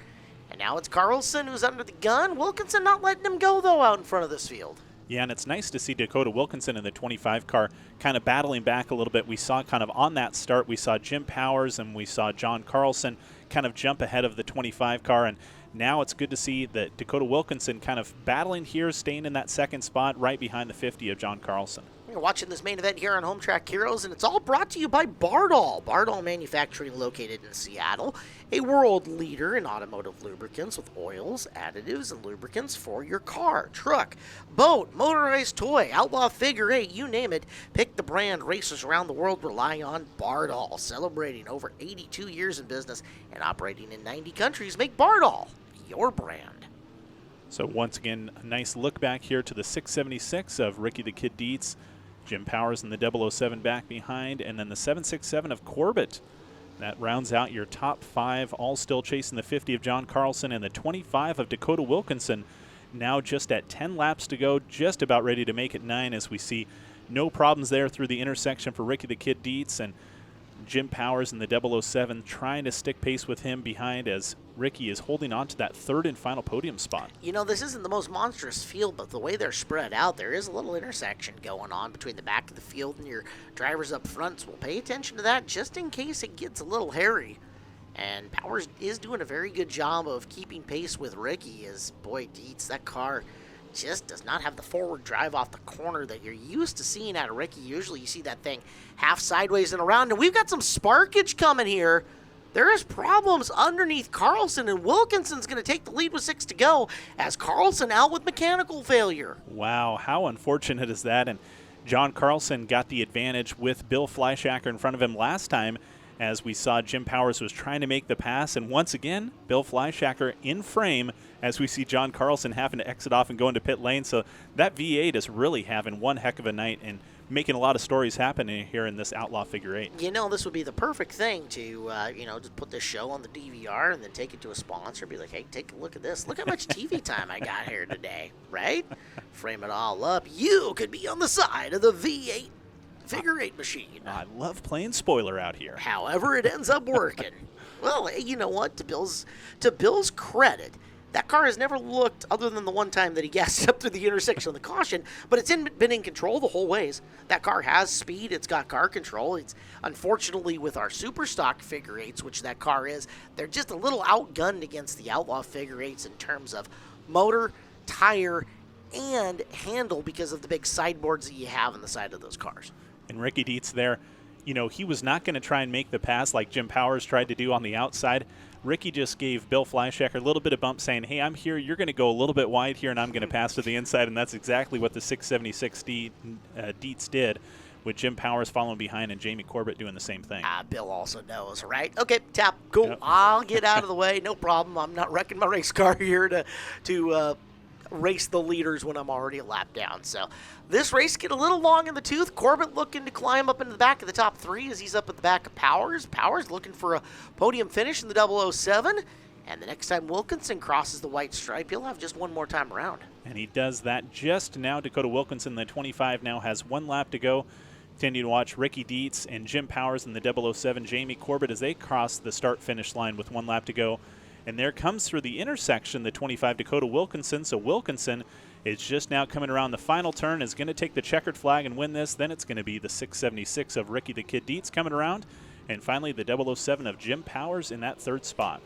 And now it's Carlson who's under the gun. Wilkinson not letting him go, though, out in front of this field. Yeah, and it's nice to see Dakota Wilkinson in the 25 car kind of battling back a little bit. We saw kind of on that start, we saw Jim Powers and we saw John Carlson kind of jump ahead of the 25 car, and now it's good to see that Dakota Wilkinson kind of battling here, staying in that second spot right behind the 50 of John Carlson. You're watching this main event here on Home Track Heroes, and it's all brought to you by Bardall. Bardall Manufacturing, located in Seattle, a world leader in automotive lubricants with oils, additives, and lubricants for your car, truck, boat, motorized toy, outlaw figure eight, you name it. Pick the brand. Racers around the world rely on Bardall. Celebrating over 82 years in business and operating in 90 countries, make Bardall your brand. So once again, a nice look back here to the 676 of Ricky the Kid Dietz. Jim Powers and the 007 back behind, and then the 767 of Corbett. That rounds out your top five, all still chasing the 50 of John Carlson and the 25 of Dakota Wilkinson. Now just at 10 laps to go, just about ready to make it 9 as we see no problems there through the intersection for Ricky the Kid Dietz, and Jim Powers and the 007 trying to stick pace with him behind as Ricky is holding on to that third and final podium spot. You know, this isn't the most monstrous field, but the way they're spread out, there is a little intersection going on between the back of the field and your drivers up front, so we'll pay attention to that just in case it gets a little hairy. And Powers is doing a very good job of keeping pace with Ricky as, boy, Dietz, that car just does not have the forward drive off the corner that you're used to seeing out of Ricky. Usually you see that thing half sideways and around, and we've got some sparkage coming here. There is problems underneath Carlson, and Wilkinson's going to take the lead with 6 to go as Carlson out with mechanical failure. Wow, how unfortunate is that? And John Carlson got the advantage with Bill Fleischacker in front of him last time, as we saw Jim Powers was trying to make the pass, and once again, Bill Fleischacker in frame as we see John Carlson having to exit off and go into pit lane. So that V8 is really having one heck of a night and making a lot of stories happening here in this Outlaw Figure 8. You know, this would be the perfect thing to, just put this show on the DVR and then take it to a sponsor. Be like, hey, take a look at this. Look how much TV time I got here today, right? Frame it all up. You could be on the side of the V8 Figure 8 machine. I love playing spoiler out here. However it ends up working. Well, you know what? To Bill's credit, that car has never looked, other than the one time that he gassed up through the intersection of the caution, but it's been in control the whole ways. That car has speed. It's got car control. It's unfortunately with our Superstock figure eights, which that car is, they're just a little outgunned against the Outlaw figure eights in terms of motor, tire, and handle because of the big sideboards that you have on the side of those cars. And Ricky Dietz there, he was not going to try and make the pass like Jim Powers tried to do on the outside. Ricky just gave Bill Fleischacker a little bit of bump saying, hey, I'm here. You're going to go a little bit wide here, and I'm going to pass to the inside. And that's exactly what the 676 Dietz did, with Jim Powers following behind and Jamie Corbett doing the same thing. Bill also knows, right? Okay, tap, cool. Yep. I'll get out of the way. No problem. I'm not wrecking my race car here to race the leaders when I'm already a lap down. So this race get a little long in the tooth. Corbett looking to climb up into the back of the top three as he's up at the back of Powers. Powers looking for a podium finish in the 007. And the next time Wilkinson crosses the white stripe, he'll have just one more time around. And he does that just now. Dakota Wilkinson, the 25, now has one lap to go. Continue to watch Ricky Dietz and Jim Powers in the 007, Jamie Corbett, as they cross the start-finish line with one lap to go. And there comes through the intersection the 25 Dakota Wilkinson. So Wilkinson is just now coming around the final turn, is going to take the checkered flag and win this. Then it's going to be the 676 of Ricky the Kid Dietz coming around. And finally the 007 of Jim Powers in that third spot.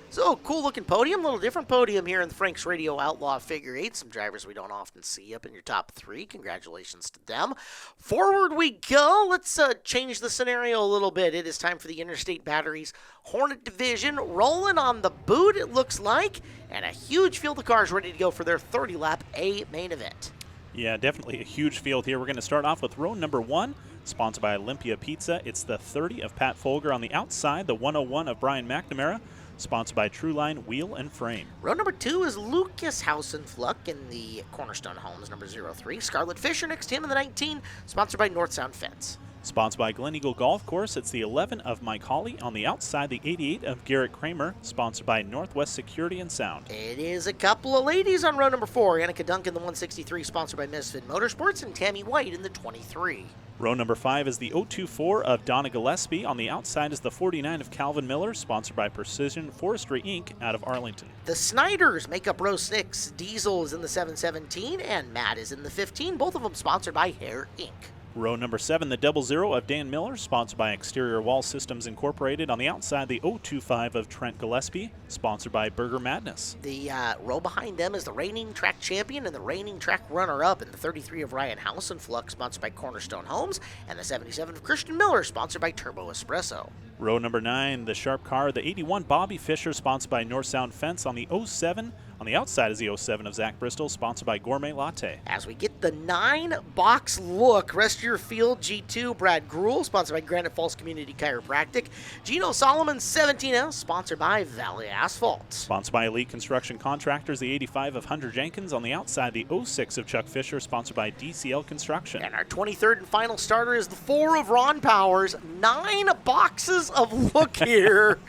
So, cool-looking podium, a little different podium here in the Frank's Radio Outlaw Figure 8. Some drivers we don't often see up in your top three. Congratulations to them. Forward we go. Let's change the scenario a little bit. It is time for the Interstate Batteries Hornet Division. Rolling on the boot, it looks like, and a huge field of cars ready to go for their 30-lap A main event. Yeah, definitely a huge field here. We're going to start off with row number 1, sponsored by Olympia Pizza. It's the 30 of Pat Folger on the outside, the 101 of Brian McNamara, sponsored by Trueline Wheel and Frame. Row number 2 is Lucas Hausenfluck in the Cornerstone Homes, number 03. Scarlett Fisher next to him in the 19, sponsored by North Sound Fence. Sponsored by Glen Eagle Golf Course, it's the 11 of Mike Hawley. On the outside, the 88 of Garrett Kramer, sponsored by Northwest Security and Sound. It is a couple of ladies on row number 4. Annika Duncan, the 163, sponsored by Misfit Motorsports, and Tammy White in the 23. Row number 5 is the 024 of Donna Gillespie. On the outside is the 49 of Calvin Miller, sponsored by Precision Forestry, Inc. out of Arlington. The Snyders make up row 6. Diesel is in the 717, and Matt is in the 15. Both of them sponsored by Hair, Inc. Row number 7, the 00 of Dan Miller, sponsored by Exterior Wall Systems Incorporated. On the outside, the 025 of Trent Gillespie, sponsored by Burger Madness. The row behind them is the reigning track champion and the reigning track runner-up in the 33 of Ryan Hausenfluck, sponsored by Cornerstone Homes, and the 77 of Christian Miller, sponsored by Turbo Espresso. Row number 9, the Sharp Car, the 81 Bobby Fischer, sponsored by North Sound Fence. On the 07, on the outside is the 07 of Zach Bristol, sponsored by Gourmet Latte. As we get the 9-box look, rest of your field, G2, Brad Gruel, sponsored by Granite Falls Community Chiropractic. Gino Solomon, 17L, sponsored by Valley Asphalt. Sponsored by Elite Construction Contractors, the 85 of Hunter Jenkins. On the outside, the 06 of Chuck Fisher, sponsored by DCL Construction. And our 23rd and final starter is the 4 of Ron Powers. 9 boxes of look here.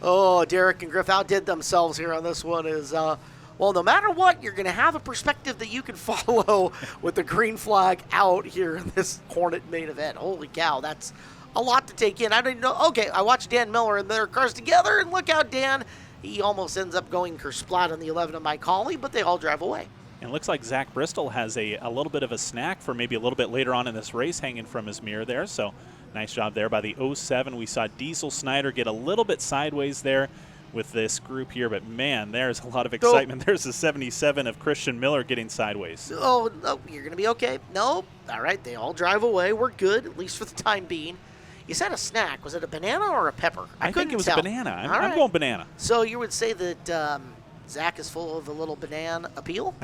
Oh, Derek and Griff outdid themselves here on this one. Well, no matter what, you're going to have a perspective that you can follow with the green flag out here in this Hornet main event. Holy cow, that's a lot to take in. I didn't know. Okay, I watched Dan Miller and their cars together, and look out, Dan. He almost ends up going kersplat on the 11 of Mike Hawley, but they all drive away. And it looks like Zach Bristol has a little bit of a snack for maybe a little bit later on in this race hanging from his mirror there. So nice job there by the 07. We saw Diesel Snyder get a little bit sideways there with this group here, but man, there's a lot of excitement. There's the 77 of Christian Miller getting sideways. Oh, no, you're going to be okay. Nope. All right, they all drive away. We're good, at least for the time being. You said a snack. Was it a banana or a pepper? I think it was a banana. I'm right. going banana. So you would say that Zach is full of a little banana appeal?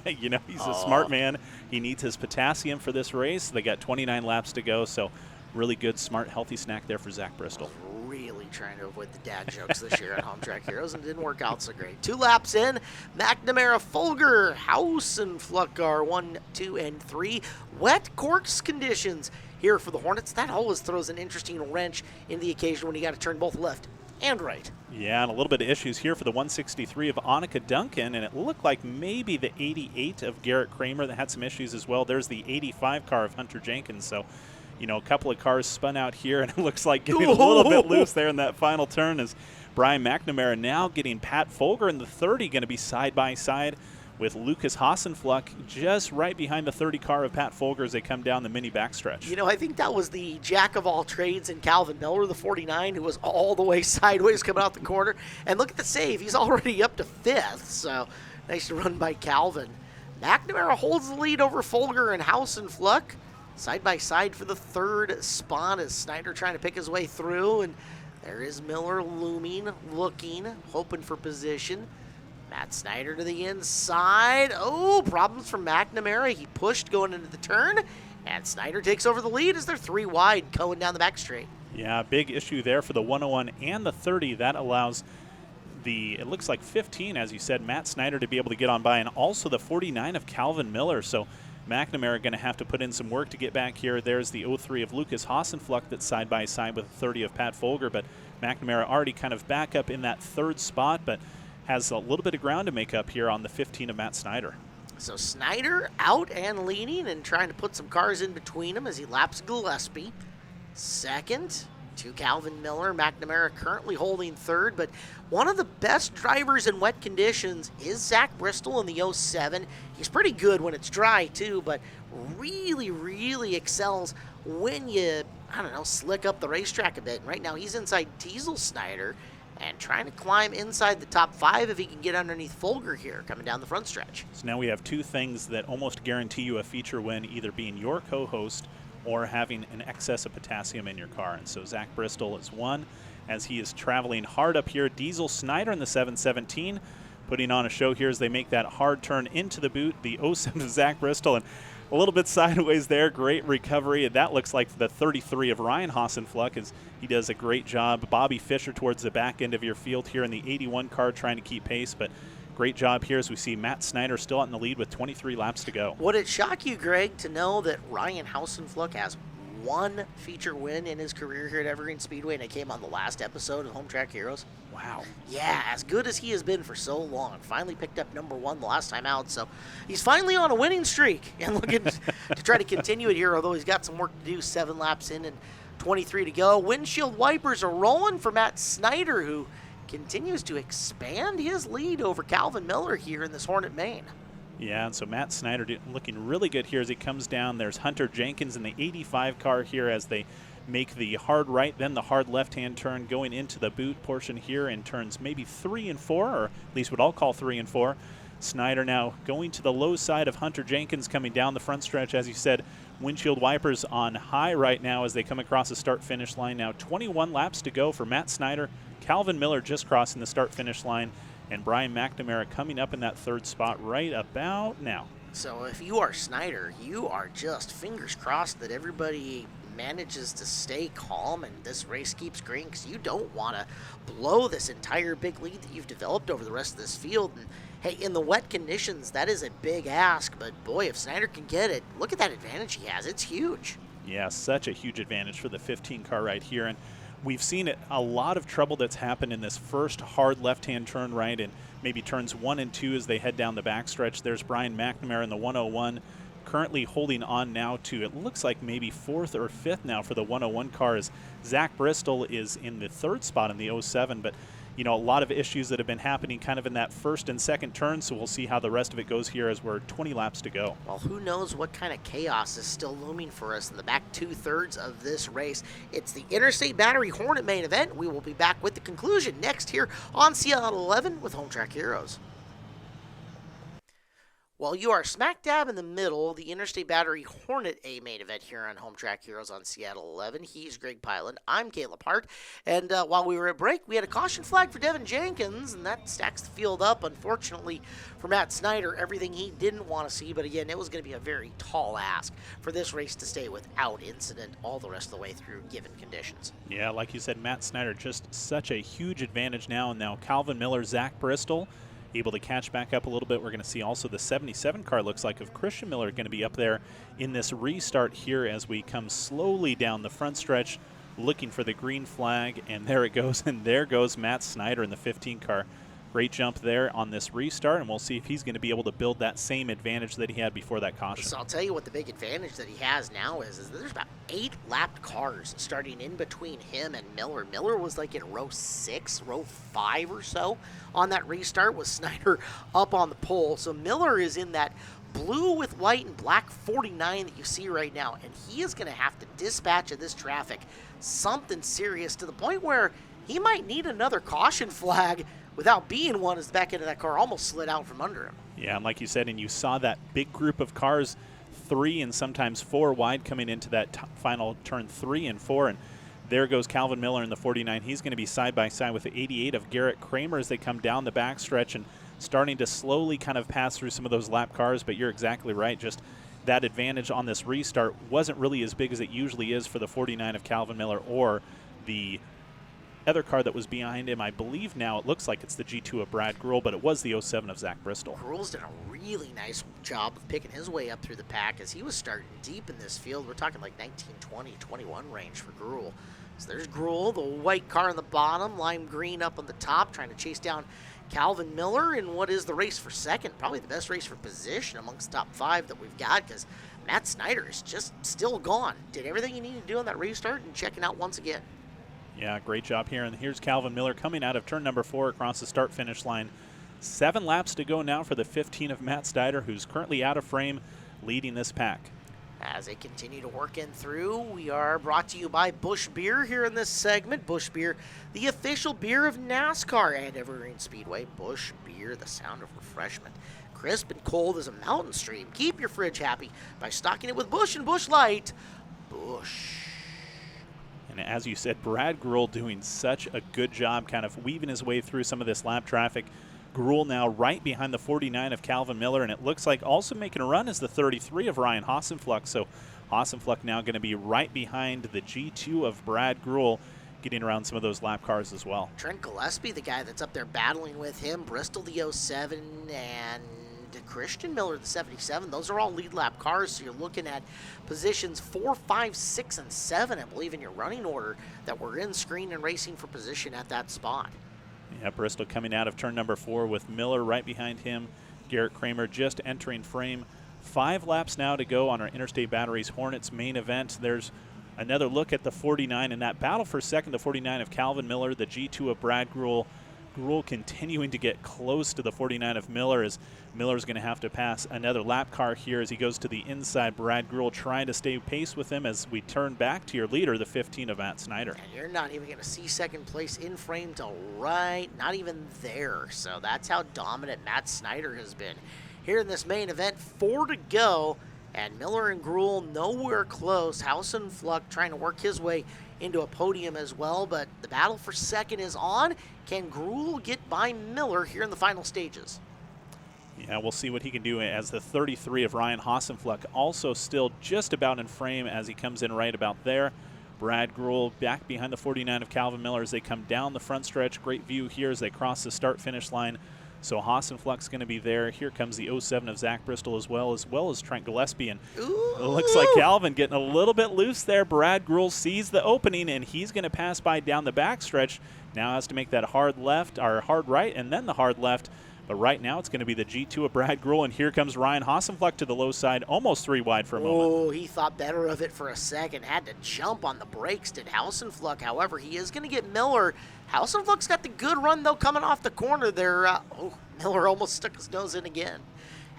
He's a smart man. He needs his potassium for this race. They got 29 laps to go, so really good, smart, healthy snack there for Zach Bristol. Really trying to avoid the dad jokes this year at Home Track Heroes, and it didn't work out so great. 2 laps in, McNamara, Folger, Hausenfluck are 1, 2, and 3. Wet course conditions here for the Hornets. That always throws an interesting wrench in the occasion when you got to turn both left and right. Yeah, and a little bit of issues here for the 163 of Annika Duncan, and it looked like maybe the 88 of Garrett Kramer that had some issues as well. There's the 85 car of Hunter Jenkins, so a couple of cars spun out here, and it looks like getting a little bit loose there in that final turn as Brian McNamara now getting Pat Folger in the 30, going to be side by side with Lucas Hassenfluck just right behind the 30 car of Pat Folger as they come down the mini backstretch. You know, I think that was the jack of all trades in Calvin Miller, the 49, who was all the way sideways coming out the corner. And look at the save. He's already up to 5th, so nice run by Calvin. McNamara holds the lead over Folger and Hassenfluck. Side by side for the 3rd spot as Snyder trying to pick his way through. And there is Miller looming, looking, hoping for position. Matt Snyder to the inside. Oh, problems from McNamara. He pushed going into the turn, and Snyder takes over the lead as they're 3 wide going down the back straight. Yeah, big issue there for the 101 and the 30. That allows it looks like 15, as you said, Matt Snyder to be able to get on by, and also the 49 of Calvin Miller. So McNamara going to have to put in some work to get back here. There's the 03 of Lucas Hassenfluck that's side by side with the 30 of Pat Folger, but McNamara already kind of back up in that 3rd spot, but has a little bit of ground to make up here on the 15 of Matt Snyder. So Snyder out and leading and trying to put some cars in between him as he laps Gillespie. 2nd to Calvin Miller. McNamara currently holding 3rd, but one of the best drivers in wet conditions is Zach Bristol in the 07. He's pretty good when it's dry too, but really, really excels when you, slick up the racetrack a bit. And right now he's inside Diesel Snyder and trying to climb inside the top 5 if he can get underneath Folger here coming down the front stretch. So now we have 2 things that almost guarantee you a feature win, either being your co-host or having an excess of potassium in your car. And so Zach Bristol is one as he is traveling hard up here. Diesel Snyder in the 717 putting on a show here as they make that hard turn into the boot. The 07 of Zach Bristol, and a little bit sideways there. Great recovery. That looks like the 33 of Ryan Hassenfluck as he does a great job. Bobby Fisher towards the back end of your field here in the 81 car trying to keep pace, but great job here as we see Matt Snyder still out in the lead with 23 laps to go. Would it shock you, Greg, to know that Ryan Hassenfluck has 1 feature win in his career here at Evergreen Speedway, and it came on the last episode of Home Track Heroes? Wow. Yeah, as good as he has been for so long. Finally picked up number 1 the last time out, so he's finally on a winning streak and looking to try to continue it here, although he's got some work to do. 7 laps in and 23 to go. Windshield wipers are rolling for Matt Snyder, who continues to expand his lead over Calvin Miller here in this Hornet main. Yeah, and so Matt Snyder looking really good here as he comes down. There's Hunter Jenkins in the 85 car here as they make the hard right, then the hard left-hand turn going into the boot portion here in turns maybe 3 and 4, or at least what I'll call 3 and 4. Snyder now going to the low side of Hunter Jenkins coming down the front stretch. As you said, windshield wipers on high right now as they come across the start-finish line. Now 21 laps to go for Matt Snyder. Calvin Miller just crossing the start-finish line, and Brian McNamara coming up in that 3rd spot right about now. So if you are Snyder, you are just fingers crossed that everybody manages to stay calm and this race keeps green, because you don't want to blow this entire big lead that you've developed over the rest of this field. And hey, in the wet conditions, that is a big ask, but boy, if Snyder can get it, look at that advantage he has. It's huge. Yeah, such a huge advantage for the 15 car right here. And we've seen a lot of trouble that's happened in this first hard left-hand turn right, and maybe turns 1 and 2 as they head down the backstretch. There's Brian McNamara in the 101, currently holding on now to, it looks like maybe 4th or 5th now for the 101 car, as Zach Bristol is in the 3rd spot in the 07. But a lot of issues that have been happening kind of in that 1st and 2nd turn, so we'll see how the rest of it goes here as we're 20 laps to go. Well, who knows what kind of chaos is still looming for us in the back 2/3 of this race. It's the Interstate Battery Hornet main event. We will be back with the conclusion next here on Seattle 11 with Home Track Heroes. Well, you are smack dab in the middle of the Interstate Battery Hornet A main event here on Home Track Heroes on Seattle 11. He's Greg Pyland. I'm Caleb Hart. And while we were at break, we had a caution flag for Devin Jenkins, and that stacks the field up. Unfortunately for Matt Snyder, everything he didn't want to see. But again, it was going to be a very tall ask for this race to stay without incident all the rest of the way through given conditions. Yeah, like you said, Matt Snyder just such a huge advantage now. And now Calvin Miller, Zach Bristol able to catch back up a little bit. We're going to see also the 77 car, looks like, of Christian Miller going to be up there in this restart here as we come slowly down the front stretch looking for the green flag. And there it goes. And there goes Matt Snyder in the 15 car. Great jump there on this restart, and we'll see if he's going to be able to build that same advantage that he had before that caution. So I'll tell you what the big advantage that he has now is that there's about 8 lapped cars starting in between him and Miller. Miller was like in row 6, row 5 or so on that restart with Snyder up on the pole. So Miller is in that blue with white and black 49 that you see right now, and he is going to have to dispatch of this traffic something serious to the point where he might need another caution flag without being one, as the back end of that car almost slid out from under him. Yeah, and like you said, and you saw that big group of cars, 3 and sometimes 4 wide coming into that final turn 3 and 4, and there goes Calvin Miller in the 49. He's going to be side by side with the 88 of Garrett Kramer as they come down the backstretch and starting to slowly kind of pass through some of those lap cars, but you're exactly right. Just that advantage on this restart wasn't really as big as it usually is for the 49 of Calvin Miller or the other car that was behind him. I believe now it looks like it's the G2 of Brad Gruhl, but it was the 07 of Zach Bristol. Gruhl's done a really nice job of picking his way up through the pack as he was starting deep in this field. We're talking like 19, 20, 21 range for Gruhl. So there's Gruhl, the white car on the bottom, lime green up on the top, trying to chase down Calvin Miller in what is the race for second, probably the best race for position amongst the top 5 that we've got, because Matt Snyder is just still gone. Did everything he needed to do on that restart and checking out once again. Yeah, great job here. And here's Calvin Miller coming out of turn number 4 across the start-finish line. 7 laps to go now for the 15 of Matt Snyder, who's currently out of frame, leading this pack. As they continue to work in through, we are brought to you by Busch Beer here in this segment. Busch Beer, the official beer of NASCAR and Evergreen Speedway. Busch Beer, the sound of refreshment. Crisp and cold as a mountain stream. Keep your fridge happy by stocking it with Busch and Busch Light. Busch. And as you said, Brad Gruhl doing such a good job kind of weaving his way through some of this lap traffic. Gruhl now right behind the 49 of Calvin Miller, and it looks like also making a run is the 33 of Ryan Hassenfluck. So Hassenfluck now going to be right behind the G2 of Brad Gruhl, getting around some of those lap cars as well. Trent Gillespie, the guy that's up there battling with him, Bristol the 07, and Christian Miller the 77. Those are all lead lap cars, so you're looking at positions 4, 5, 6, and 7, I believe, in your running order that were in screen and racing for position at that spot. Yeah, Bristol coming out of turn number 4 with Miller right behind him. Garrett Kramer just entering frame. 5 laps now to go on our Interstate Batteries Hornets main event. There's another look at the 49 and that battle for second, the 49 of Calvin Miller, the G2 of Brad Gruhl. Gruhl continuing to get close to the 49 of Miller as Miller's going to have to pass another lap car here as he goes to the inside. Brad Gruhl trying to stay pace with him as we turn back to your leader, the 15 of Matt Snyder. And you're not even going to see second place in frame till right, not even there. So that's how dominant Matt Snyder has been here in this main event. 4 to go, and Miller and Gruhl nowhere close. Hassenfluck trying to work his way into a podium as well, but the battle for second is on. Can Gruhl get by Miller here in the final stages? Yeah, we'll see what he can do as the 33 of Ryan Hassenfluck also still just about in frame as he comes in right about there. Brad Gruhl back behind the 49 of Calvin Miller as they come down the front stretch. Great view here as they cross the start-finish line. So Hassenfluck's going to be there. Here comes the 07 of Zach Bristol as well as Trent Gillespie. And it looks like Calvin getting a little bit loose there. Brad Gruhl sees the opening, and he's going to pass by down the backstretch. Now has to make that hard left, or hard right, and then the hard left. But right now it's going to be the G2 of Brad Gruhl, and here comes Ryan Hassenfluck to the low side, almost 3 wide for a moment. Oh, he thought better of it for a second. Had to jump on the brakes, did Hassenfluck. However, he is going to get Miller. Hassenfluck's got the good run, though, coming off the corner there. Miller almost stuck his nose in again.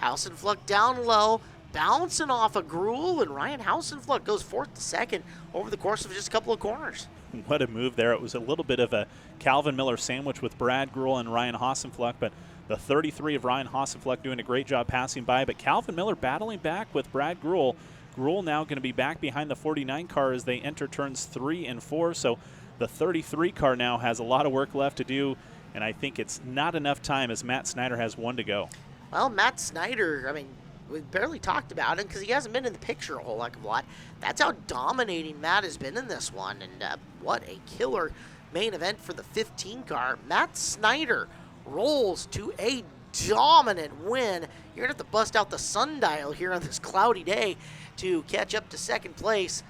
Hassenfluck down low, bouncing off of Gruhl, and Ryan Hassenfluck goes 4th to 2nd over the course of just a couple of corners. What a move there. It was a little bit of a Calvin Miller sandwich with Brad Gruhl and Ryan Hassenfluck, but the 33 of Ryan Hassenfluck doing a great job passing by, but Calvin Miller battling back with Brad Gruhl. Gruhl now going to be back behind the 49 car as they enter turns 3 and 4, so the 33 car now has a lot of work left to do, and I think it's not enough time as Matt Snyder has 1 to go. Well, Matt Snyder, I mean, we barely talked about him because he hasn't been in the picture a whole heck of a lot. That's how dominating Matt has been in this one, and what a killer main event for the 15 car. Matt Snyder rolls to a dominant win. You're going to have to bust out the sundial here on this cloudy day to catch up to second place.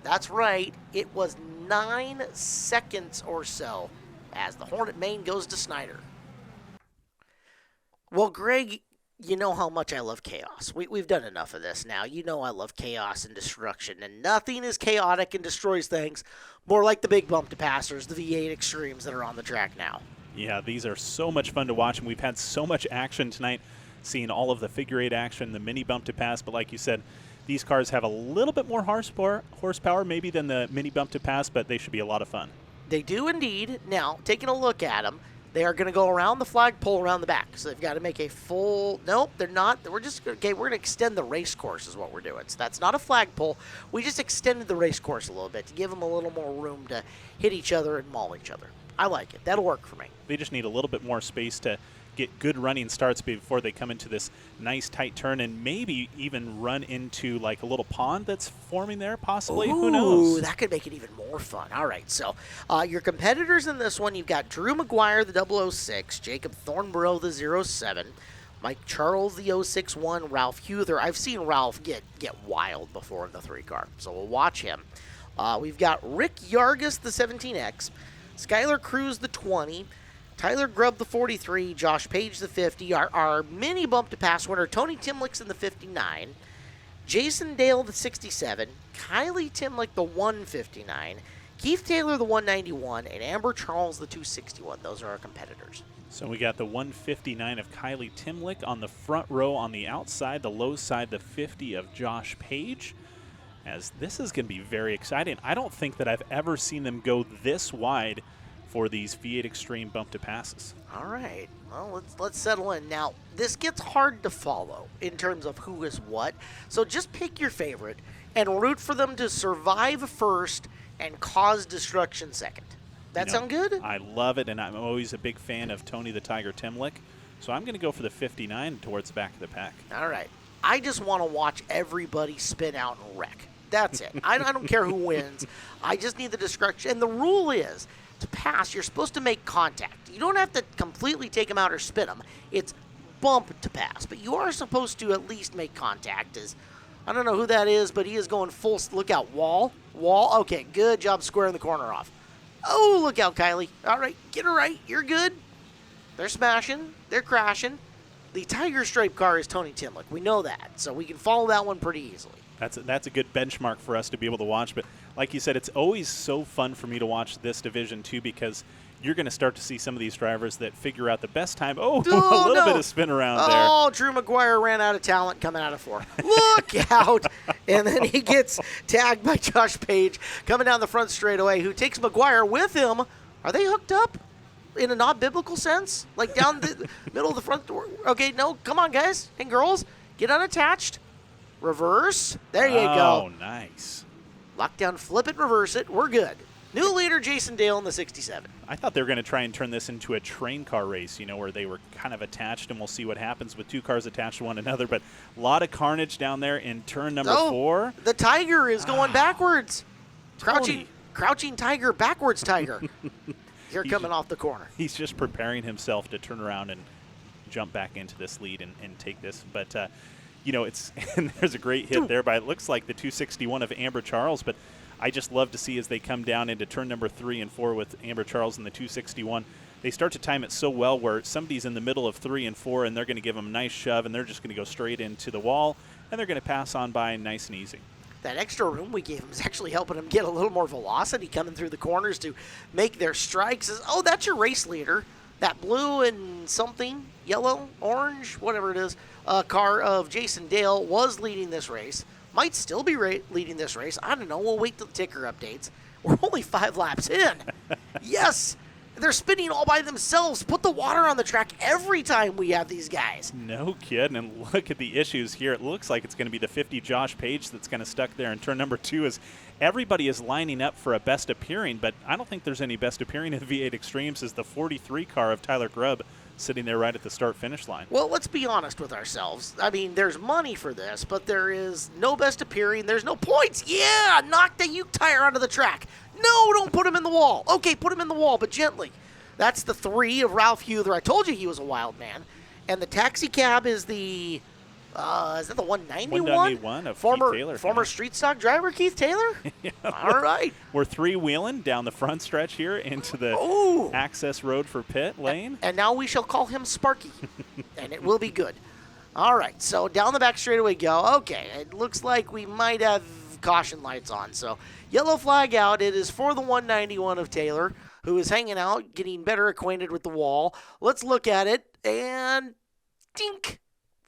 That's right, it was 9 seconds or so as the Hornet main goes to Snyder. Well, Greg, you know how much I love chaos. We've done enough of this now. You know I love chaos and destruction, and nothing is chaotic and destroys things more like the big bump to passers, the V8 Extremes that are on the track now. Yeah, these are so much fun to watch, and we've had so much action tonight, seeing all of the figure eight action, the mini bump to pass, but like you said, these cars have a little bit more horsepower maybe than the mini bump to pass, but they should be a lot of fun. They do indeed. Now, taking a look at them, they are going to go around the flagpole around the back. So they've got to make a full... Nope, they're not. We're going to extend the race course is what we're doing. So that's not a flagpole. We just extended the race course a little bit to give them a little more room to hit each other and maul each other. I like it. That'll work for me. They just need a little bit more space to get good running starts before they come into this nice tight turn and maybe even run into like a little pond that's forming there possibly. Ooh, who knows? That could make it even more fun. All right, so your competitors in this one, you've got Drew McGuire, the 006, Jacob Thornborough, the 07, Mike Charles, the 061, Ralph Huther. I've seen Ralph get wild before in the 3-car, so we'll watch him. We've got Rick Yargis, the 17X, Skylar Cruz, the 20, Tyler Grubb, the 43, Josh Page, the 50, our mini bump to pass winner, Tony Timlicks in the 59, Jason Dale, the 67, Kylie Timlick, the 159, Keith Taylor, the 191, and Amber Charles, the 261. Those are our competitors. So we got the 159 of Kylie Timlick on the front row. On the outside, the low side, the 50 of Josh Page. As this is going to be very exciting. I don't think that I've ever seen them go this wide for these V8 Extreme bump to passes. All right. Well, let's settle in. Now, this gets hard to follow in terms of who is what. So just pick your favorite and root for them to survive first and cause destruction second. That sound good? I love it, and I'm always a big fan of Tony the Tiger Timlick. So I'm going to go for the 59 towards the back of the pack. All right. I just want to watch everybody spin out and wreck. That's it. I don't care who wins. I just need the destruction. And the rule is, to pass, you're supposed to make contact. You don't have to completely take them out or spin them. It's bump to pass. But you are supposed to at least make contact. I don't know who that is, but he is going full... Look out. Wall. Okay, good job squaring the corner off. Oh, look out, Kylie. All right, get her right. You're good. They're smashing. They're crashing. The Tiger Stripe car is Tony Timlick. We know that, so we can follow that one pretty easily. That's a good benchmark for us to be able to watch. But like you said, it's always so fun for me to watch this division, too, because you're going to start to see some of these drivers that figure out the best time. Oh, a little bit of spin around there. Oh, Drew McGuire ran out of talent coming out of 4. Look out. And then he gets tagged by Josh Page coming down the front straightaway, who takes McGuire with him. Are they hooked up in a not biblical sense? Like down the middle of the front door? Okay, no, come on, guys and girls. Get unattached. Reverse. There you go. Oh, nice. Lockdown, flip it, reverse it. We're good. New leader, Jason Dale in the 67. I thought they were going to try and turn this into a train car race, where they were kind of attached, and we'll see what happens with 2 cars attached to one another. But a lot of carnage down there in turn number 4. The Tiger is going backwards. Crouching Tiger, backwards Tiger. Here coming off the corner. He's just preparing himself to turn around and jump back into this lead and take this. But, and there's a great hit there by, it looks like the 261 of Amber Charles, but I just love to see as they come down into turn number 3 and 4 with Amber Charles and the 261, they start to time it so well where somebody's in the middle of 3 and 4 and they're going to give them a nice shove and they're just going to go straight into the wall and they're going to pass on by nice and easy. That extra room we gave them is actually helping them get a little more velocity coming through the corners to make their strikes. Oh, that's your race leader. That blue and something, yellow, orange, whatever it is, car of Jason Dale was leading this race. Might still be leading this race. I don't know. We'll wait till the ticker updates. We're only 5 laps in. Yes, they're spinning all by themselves. Put the water on the track every time we have these guys. No kidding. And look at the issues here. It looks like it's going to be the 50 Josh Page that's kind of stuck there in turn number 2 as everybody is lining up for a best appearing, but I don't think there's any best appearing in V8 Extremes as the 43 car of Tyler Grubb sitting there right at the start-finish line. Well, let's be honest with ourselves. I mean, there's money for this, but there is no best appearing. There's no points. Yeah, knock the Uke tire onto the track. No, don't put him in the wall. Okay, put him in the wall, but gently. That's the 3 of Ralph Huther. I told you he was a wild man. And the taxi cab is the... is that the 191? 191 of Keith Taylor. Former street stock driver Keith Taylor? Yeah. All right. We're 3-wheeling down the front stretch here into the access road for pit lane. And now we shall call him Sparky. and it will be good. All right, so down the back straightaway go. Okay, it looks like we might have caution lights on. So yellow flag out. It is for the 191 of Taylor, who is hanging out, getting better acquainted with the wall. Let's look at it, and dink,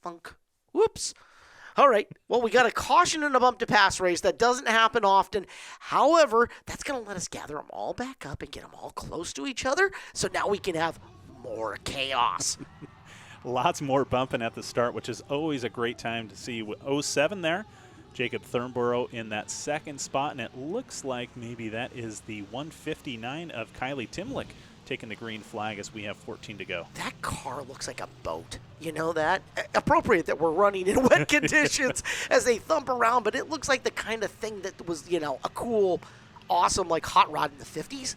funk, whoops. All right, well, we got a caution in a bump-to-pass race. That doesn't happen often. However, that's going to let us gather them all back up and get them all close to each other, so now we can have more chaos. Lots more bumping at the start, which is always a great time to see. With 07 there, Jacob Thornborough in that second spot, and it looks like maybe that is the 159 of Kylie Timlick taking the green flag as we have 14 to go. That car looks like a boat. You know that? Appropriate that we're running in wet conditions as they thump around, but it looks like the kind of thing that was, a cool, awesome, like hot rod in the 50s.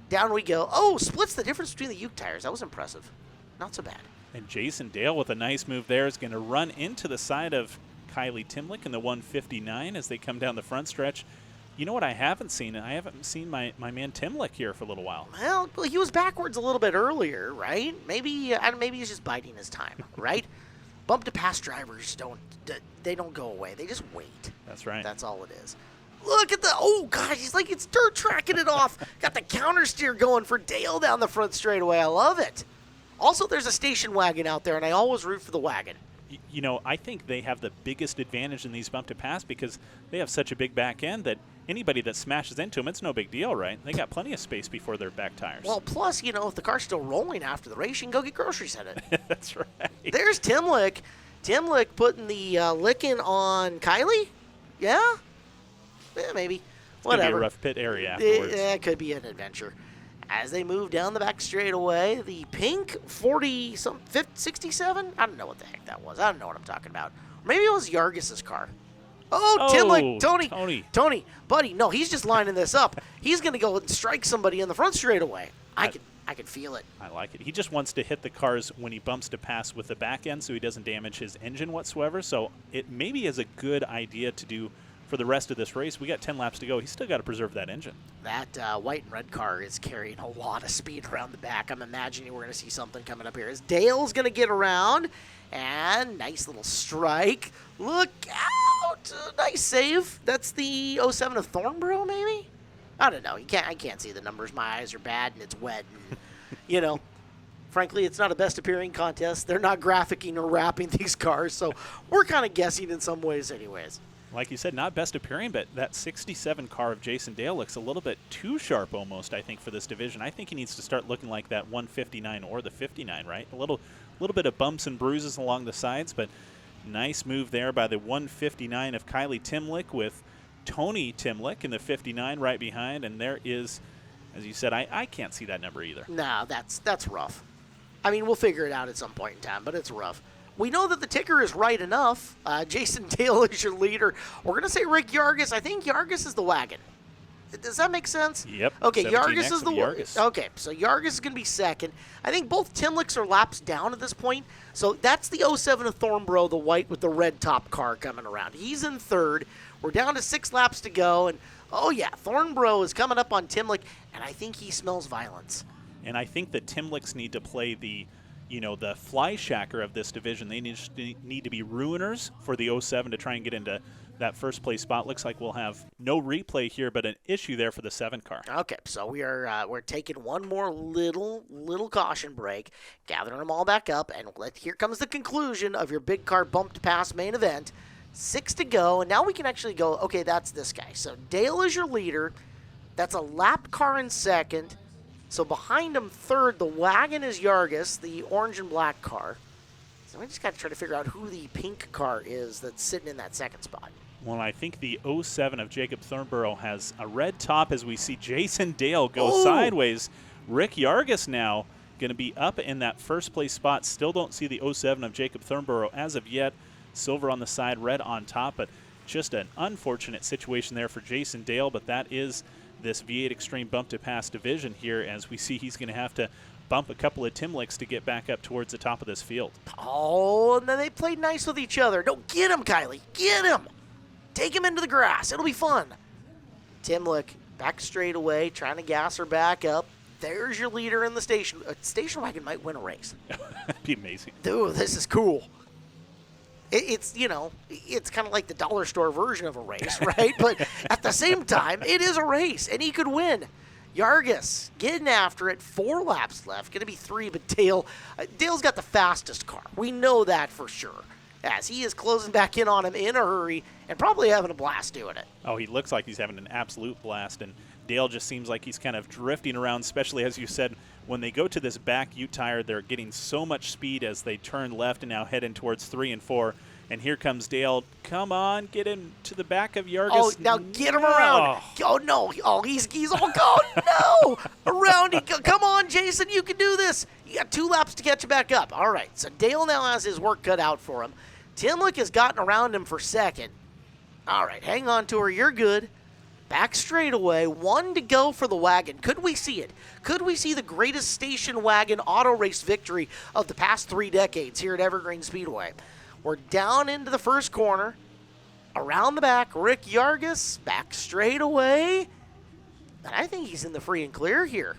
Down we go. Oh, splits the difference between the Uke tires. That was impressive. Not so bad. And Jason Dale with a nice move there is going to run into the side of Kylie Timlick in the 159 as they come down the front stretch. You know what I haven't seen? I haven't seen my man Timlick here for a little while. Well, he was backwards a little bit earlier, right? Maybe he's just biding his time, right? Bump-to-pass drivers don't go away. They just wait. That's right. That's all it is. Look at oh, gosh, he's like it's dirt tracking it off. Got the counter steer going for Dale down the front straightaway. I love it. Also, there's a station wagon out there, and I always root for the wagon. I think they have the biggest advantage in these bump-to-pass because they have such a big back end that anybody that smashes into them, it's no big deal, right? They got plenty of space before their back tires. Well, plus, if the car's still rolling after the race, you can go get groceries in it. That's right. There's Timlick. Timlick putting the licking on Kylie? Yeah? Maybe. Whatever. It's going to be a rough pit area afterwards. It could be an adventure. As they move down the back straightaway, the pink 67? I don't know what the heck that was. I don't know what I'm talking about. Maybe it was Yargis's car. Oh, Timlick, Tony, buddy, no, he's just lining this up. He's going to go and strike somebody in the front straightaway. I can feel it. I like it. He just wants to hit the cars when he bumps to pass with the back end so he doesn't damage his engine whatsoever. So it maybe is a good idea to do for the rest of this race. We got 10 laps to go. He's still got to preserve that engine. That white and red car is carrying a lot of speed around the back. I'm imagining we're going to see something coming up here. As Dale's going to get around, and nice little strike. Look out! Nice save. That's the 07 of Thornborough, maybe? I don't know. I can't see the numbers. My eyes are bad, and it's wet. And, frankly, it's not a best appearing contest. They're not graphicing or wrapping these cars, so we're kind of guessing in some ways anyways. Like you said, not best appearing, but that 67 car of Jason Dale looks a little bit too sharp almost, I think, for this division. I think he needs to start looking like that 159 or the 59, right? A little bit of bumps and bruises along the sides, but nice move there by the 159 of Kylie Timlick with Tony Timlick in the 59 right behind. And there is, as you said, I can't see that number either. No, that's rough. I mean, we'll figure it out at some point in time, but it's rough. We know that the ticker is right enough. Jason Dale is your leader. We're going to say Rick Yargis. I think Yargis is the wagon. Does that make sense? Yep. Okay, Yargis is the Yargis. Okay, so Yargis is going to be second. I think both Timlicks are laps down at this point. So that's the 07 of Thornborough, the white with the red top car coming around. He's in third. We're down to 6 laps to go. And, oh, yeah, Thornborough is coming up on Timlick, and I think he smells violence. And I think the Timlicks need to play the fly shacker of this division. They need to be ruiners for the 07 to try and get into that first place spot. Looks like we'll have no replay here, but an issue there for the 7 car. Okay, so we're taking one more little caution break, gathering them all back up, and here comes the conclusion of your big car bump to pass main event. 6 to go, and now we can actually go, okay, that's this guy. So Dale is your leader. That's a lap car in second. So behind him, third, the wagon is Yargis, the orange and black car. So we just got to try to figure out who the pink car is that's sitting in that second spot. Well, I think the 07 of Jacob Thornborough has a red top as we see Jason Dale go sideways. Rick Yargis now going to be up in that first place spot. Still don't see the 07 of Jacob Thornborough as of yet. Silver on the side, red on top, but just an unfortunate situation there for Jason Dale, but that is this V8 Extreme bump to pass division here as we see he's going to have to bump a couple of Timlicks to get back up towards the top of this field. Oh, and then they played nice with each other. No, get him, Kylie. Get him. Take him into the grass. It'll be fun. Timlick back straight away, trying to gas her back up. there's your leader in the station. Station wagon might win a race. That'd be amazing. Dude, this is cool. It's kind of like the dollar store version of a race, right? But at the same time, it is a race, and he could win. Yargis getting after it. 4 laps left. Going to be 3, but Dale's got the fastest car. We know that for sure, as he is closing back in on him in a hurry and probably having a blast doing it. Oh, he looks like he's having an absolute blast, and Dale just seems like he's kind of drifting around, especially, as you said, when they go to this back U-tire, they're getting so much speed as they turn left and now head in towards 3 and 4. And here comes Dale. Come on, get into the back of Yargis. Oh, now get him around. Oh, no. Oh, he's all gone. No. Around. Come on, Jason. You can do this. You got 2 laps to catch you back up. All right. So Dale now has his work cut out for him. Timlick has gotten around him for second. All right. Hang on to her. You're good. Back straightaway. 1 to go for the wagon. Could we see it? Could we see the greatest station wagon auto race victory of the past 3 decades here at Evergreen Speedway? We're down into the first corner. Around the back, Rick Yargis, back straight away. And I think he's in the free and clear here.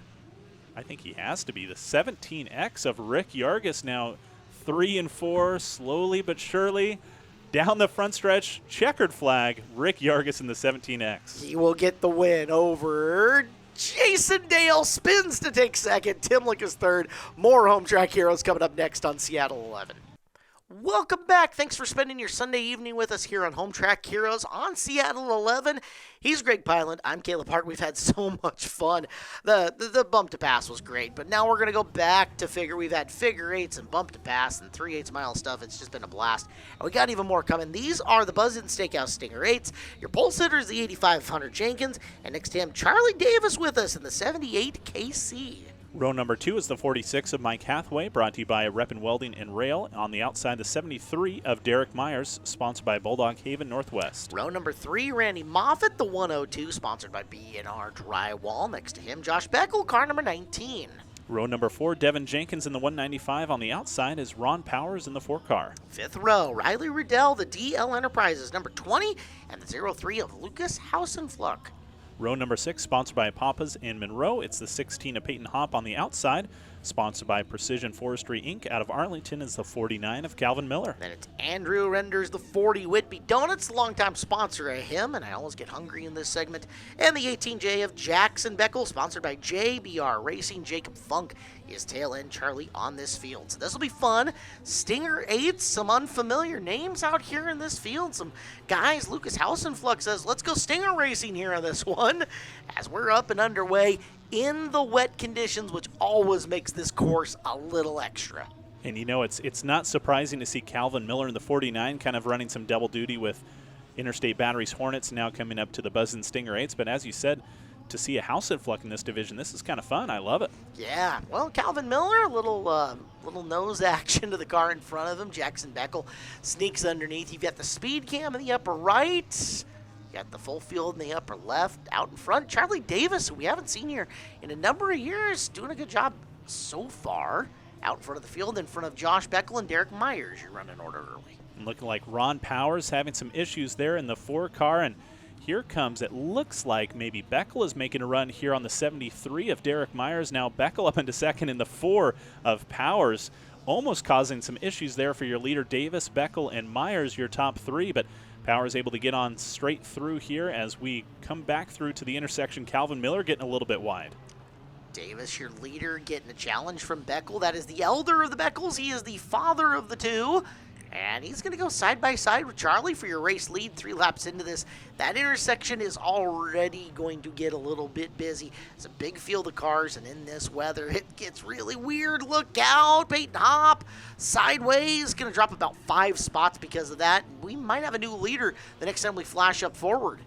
I think he has to be. The 17X of Rick Yargis now 3 and 4, slowly but surely. Down the front stretch, checkered flag, Rick Yargis in the 17X. He will get the win over Jason Dale. Spins to take second. Timlick is third. More home track heroes coming up next on Seattle 11. Welcome back. Thanks for spending your Sunday evening with us here on Home Track Heroes on Seattle 11. He's Greg Pyland. I'm Caleb Hart. We've had so much fun. The bump to pass was great, but now we're going to go back to figure. We've had figure 8s and bump to pass and 3/8 mile stuff. It's just been a blast. And we got even more coming. These are the Buzz in Steakhouse Stinger 8s. Your pulse hitter is the 8500 Jenkins. And next to him, Charlie Davis with us in the 78 KC. Row number 2 is the 46 of Mike Hathaway, brought to you by Rep and Welding and Rail. On the outside, the 73 of Derek Myers, sponsored by Bulldog Haven Northwest. Row number 3, Randy Moffitt, the 102, sponsored by B&R Drywall. Next to him, Josh Beckel, car number 19. Row number 4, Devin Jenkins in the 195. On the outside is Ron Powers in the 4 car. 5th row, Riley Riddell, the DL Enterprises, number 20, and the 03 of Lucas Hausenfluck. Row number 6, sponsored by Papa's in Monroe. It's the 16 of Peyton Hopp on the outside. Sponsored by Precision Forestry, Inc. Out of Arlington is the 49 of Calvin Miller. Then it's Andrew Renders, the 40 Whitby Donuts, longtime sponsor of him, and I always get hungry in this segment. And the 18J of Jackson Beckel, sponsored by JBR Racing. Jacob Funk is tail end Charlie on this field. So this will be fun. Stinger 8s, some unfamiliar names out here in this field. Some guys, Lucas Hausenfluck says, let's go Stinger racing here on this one, as we're up and underway in the wet conditions, which always makes this course a little extra. And you know, it's not surprising to see Calvin Miller in the 49 kind of running some double duty with Interstate Batteries Hornets now coming up to the Buzzin' Stinger 8s. But as you said, to see a Hausenfluck in this division, this is kind of fun. I love it. Yeah, well, Calvin Miller, a little nose action to the car in front of him. Jackson Beckel sneaks underneath. You've got the speed cam in the upper right. Got the full field in the upper left. Out in front, Charlie Davis, who we haven't seen here in a number of years, doing a good job so far. Out in front of the field, in front of Josh Beckel and Derek Myers. You're running order early. And looking like Ron Powers having some issues there in the 4 car. And here comes, it looks like maybe Beckel is making a run here on the 73 of Derek Myers. Now Beckel up into second in the 4 of Powers, almost causing some issues there for your leader Davis, Beckel, and Myers, your top 3. But Powers able to get on straight through here as we come back through to the intersection. Calvin Miller getting a little bit wide. Davis, your leader, getting a challenge from Beckel. That is the elder of the Beckels. He is the father of the 2. And he's going to go side by side with Charlie for your race lead 3 laps into this. That intersection is already going to get a little bit busy. It's a big field of cars, and in this weather, it gets really weird. Look out, Peyton Hopp, sideways. Going to drop about 5 spots because of that. We might have a new leader the next time we flash up forward.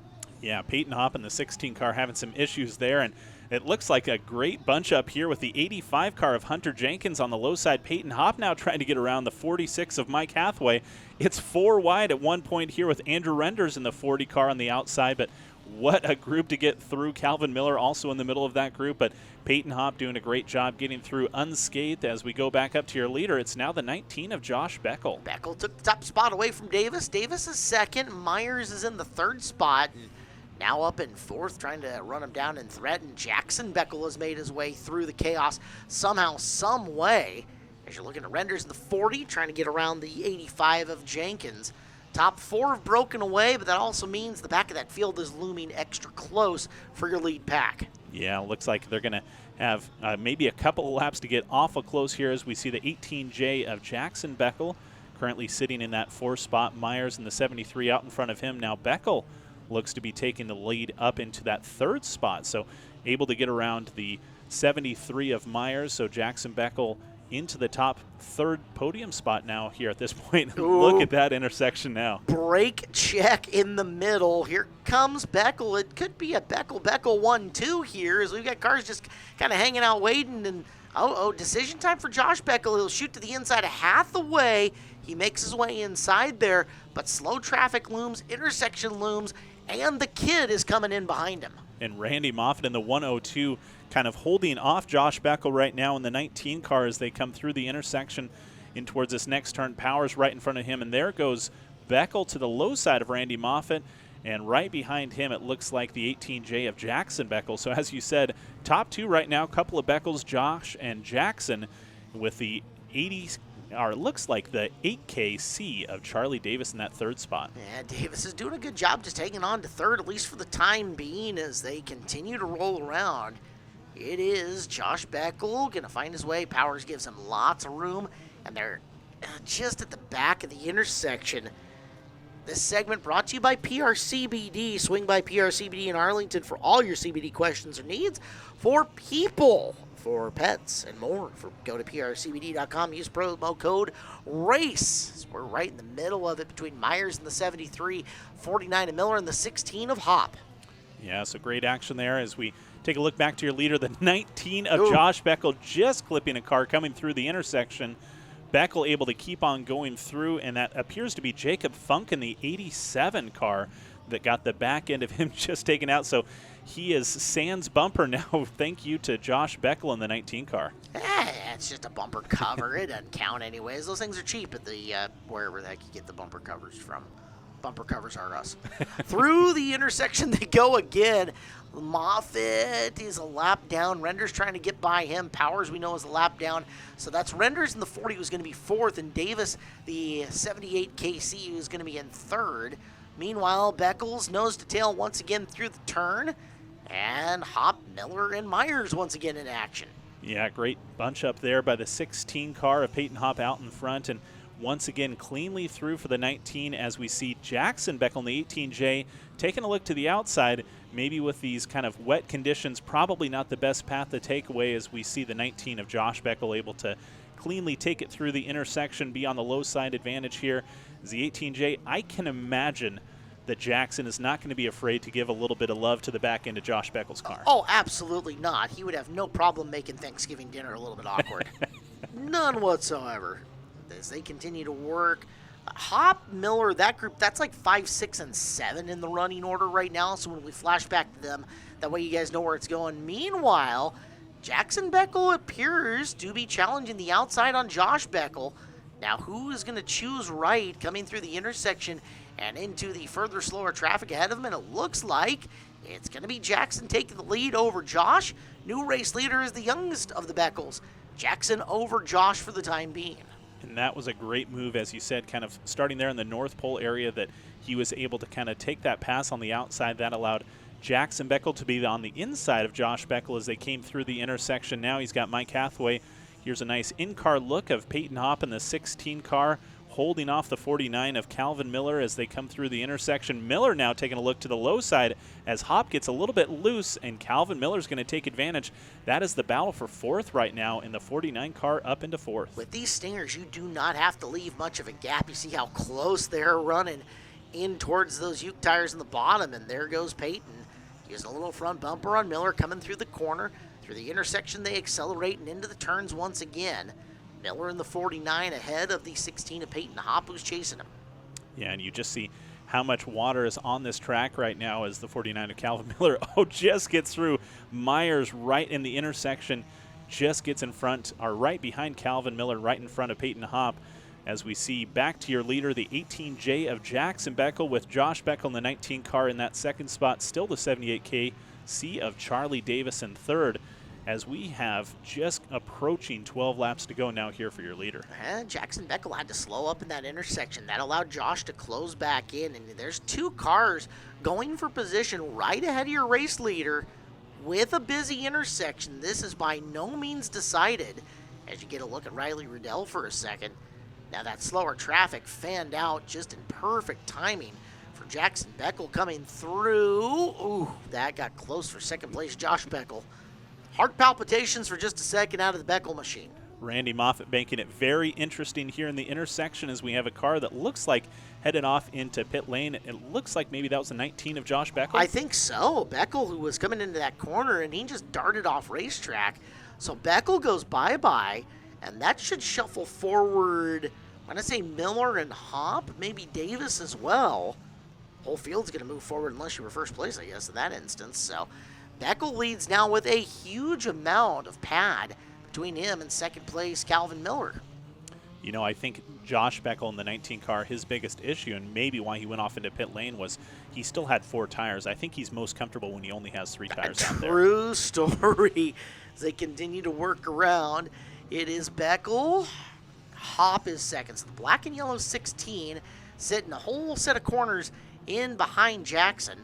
Yeah, Peyton Hopp in the 16 car having some issues there, and it looks like a great bunch up here with the 85 car of Hunter Jenkins on the low side. Peyton Hopp now trying to get around the 46 of Mike Hathaway. It's 4 wide at one point here with Andrew Renders in the 40 car on the outside, but what a group to get through. Calvin Miller also in the middle of that group, but Peyton Hopp doing a great job getting through unscathed. As we go back up to your leader, it's now the 19 of Josh Beckel. Beckel took the top spot away from Davis. Davis is second. Myers is in the 3rd spot. And Now up in fourth, trying to run him down and threaten. Jackson Beckel has made his way through the chaos somehow, some way. As you're looking at Renders in the 40, trying to get around the 85 of Jenkins. Top four have broken away, but that also means the back of that field is looming extra close for your lead pack. Yeah, looks like they're going to have maybe a couple of laps to get awful close here as we see the 18J of Jackson Beckel currently sitting in that 4 spot. Myers in the 73 out in front of him. Now Beckel looks to be taking the lead up into that 3rd spot, so able to get around the 73 of Myers. So Jackson Beckel into the top 3rd podium spot now here at this point. Look at that intersection now. Brake check in the middle. Here comes Beckel. It could be a Beckel 1-2 here as we've got cars just kind of hanging out waiting. And decision time for Josh Beckel. He'll shoot to the inside a Hathaway. He makes his way inside there, but slow traffic looms, intersection looms, and the kid is coming in behind him. And Randy Moffitt in the 102 kind of holding off Josh Beckel right now in the 19 car as they come through the intersection in towards this next turn. Powers right in front of him, and there goes Beckel to the low side of Randy Moffitt, and right behind him it looks like the 18J of Jackson Beckel. So as you said, top 2 right now, couple of Beckels, Josh and Jackson, with the 80, or it looks like the 8KC of Charlie Davis in that 3rd spot. Yeah, Davis is doing a good job just hanging on to 3rd, at least for the time being, as they continue to roll around. It is Josh Beckel going to find his way. Powers gives him lots of room, and they're just at the back of the intersection. This segment brought to you by PRCBD. Swing by PRCBD in Arlington for all your CBD questions or needs for people, for pets, and more. Go to prcbd.com. Use promo code RACE. We're right in the middle of it between Myers and the 73, 49 and Miller, and the 16 of Hop. Yeah, so great action there as we take a look back to your leader, the 19 of Josh Beckel, just clipping a car coming through the intersection. Beckel able to keep on going through, and that appears to be Jacob Funk in the 87 car that got the back end of him just taken out. So he is sans bumper now. Thank you to Josh Beckel in the 19 car. It's just a bumper cover. It doesn't count anyways. Those things are cheap at the wherever the heck you get the bumper covers from. Bumper covers are us. Through the intersection they go again. Moffitt is a lap down. Renders trying to get by him. Powers, we know, is a lap down. So that's Renders in the 40 who's going to be 4th, and Davis, the 78 KC, who's going to be in 3rd. Meanwhile, Beckles nose to tail once again through the turn, and Hop, Miller, and Myers once again in action. Yeah, great bunch up there by the 16 car of Peyton Hop out in front, and once again cleanly through for the 19 as we see Jackson Beckel in the 18J taking a look to the outside. Maybe with these kind of wet conditions, probably not the best path to take away as we see the 19 of Josh Beckel able to cleanly take it through the intersection, be on the low side advantage here. As the 18J, I can imagine that Jackson is not going to be afraid to give a little bit of love to the back end of Josh Beckel's car. Oh, absolutely not. He would have no problem making Thanksgiving dinner a little bit awkward. None whatsoever. As they continue to work. Hop, Miller, that group, that's like 5, 6, and 7 in the running order right now. So when we flash back to them, that way you guys know where it's going. Meanwhile, Jackson Beckel appears to be challenging the outside on Josh Beckel. Now, who is going to choose right coming through the intersection and into the further slower traffic ahead of him? And it looks like it's going to be Jackson taking the lead over Josh. New race leader is the youngest of the Beckels. Jackson over Josh for the time being. And that was a great move, as you said, kind of starting there in the North Pole area, that he was able to kind of take that pass on the outside. That allowed Jackson Beckel to be on the inside of Josh Beckel as they came through the intersection. Now he's got Mike Hathaway. Here's a nice in-car look of Peyton Hop in the 16 car, holding off the 49 of Calvin Miller as they come through the intersection. Miller now taking a look to the low side as Hop gets a little bit loose, and Calvin Miller's going to take advantage. That is the battle for 4th right now in the 49 car up into 4th. With these Stingers, you do not have to leave much of a gap. You see how close they're running in towards those Uke tires in the bottom, and there goes Peyton. Using a little front bumper on Miller coming through the corner. Through the intersection, they accelerate and into the turns once again. Miller in the 49 ahead of the 16 of Peyton Hop, who's chasing him. Yeah, and you just see how much water is on this track right now as the 49 of Calvin Miller just gets through. Myers right in the intersection, just gets in front, or right behind Calvin Miller, right in front of Peyton Hop. as we see back to your leader, the 18J of Jackson Beckel, with Josh Beckel in the 19 car in that second spot, still the 78K C of Charlie Davis in third, as we have just approaching 12 laps to go now here for your leader. And Jackson Beckel had to slow up in that intersection. That allowed Josh to close back in, and there's two cars going for position right ahead of your race leader with a busy intersection. This is by no means decided, as you get a look at Riley Riddell for a second. Now that slower traffic fanned out just in perfect timing for Jackson Beckel coming through. Ooh, that got close for second place Josh Beckel. Heart palpitations for just a second out of the Beckel machine. Randy Moffitt making it very interesting here in the intersection, as we have a car that looks like headed off into pit lane. It looks like maybe that was the 19 of Josh Beckel. I think so. Beckel, who was coming into that corner, and he just darted off racetrack. So Beckel goes bye-bye, and that should shuffle forward. I'm going to say Miller and Hop, maybe Davis as well. Whole field's going to move forward unless you were first place, I guess, in that instance. So Beckel leads now with a huge amount of pad between him and second place Calvin Miller. You know, I think Josh Beckel in the 19 car, his biggest issue, and maybe why he went off into pit lane, was he still had 4 tires. I think he's most comfortable when he only has 3 tires out there. True story. As they continue to work around, it is Beckel. Hop is second. So the black and yellow 16 sitting a whole set of corners in behind Jackson.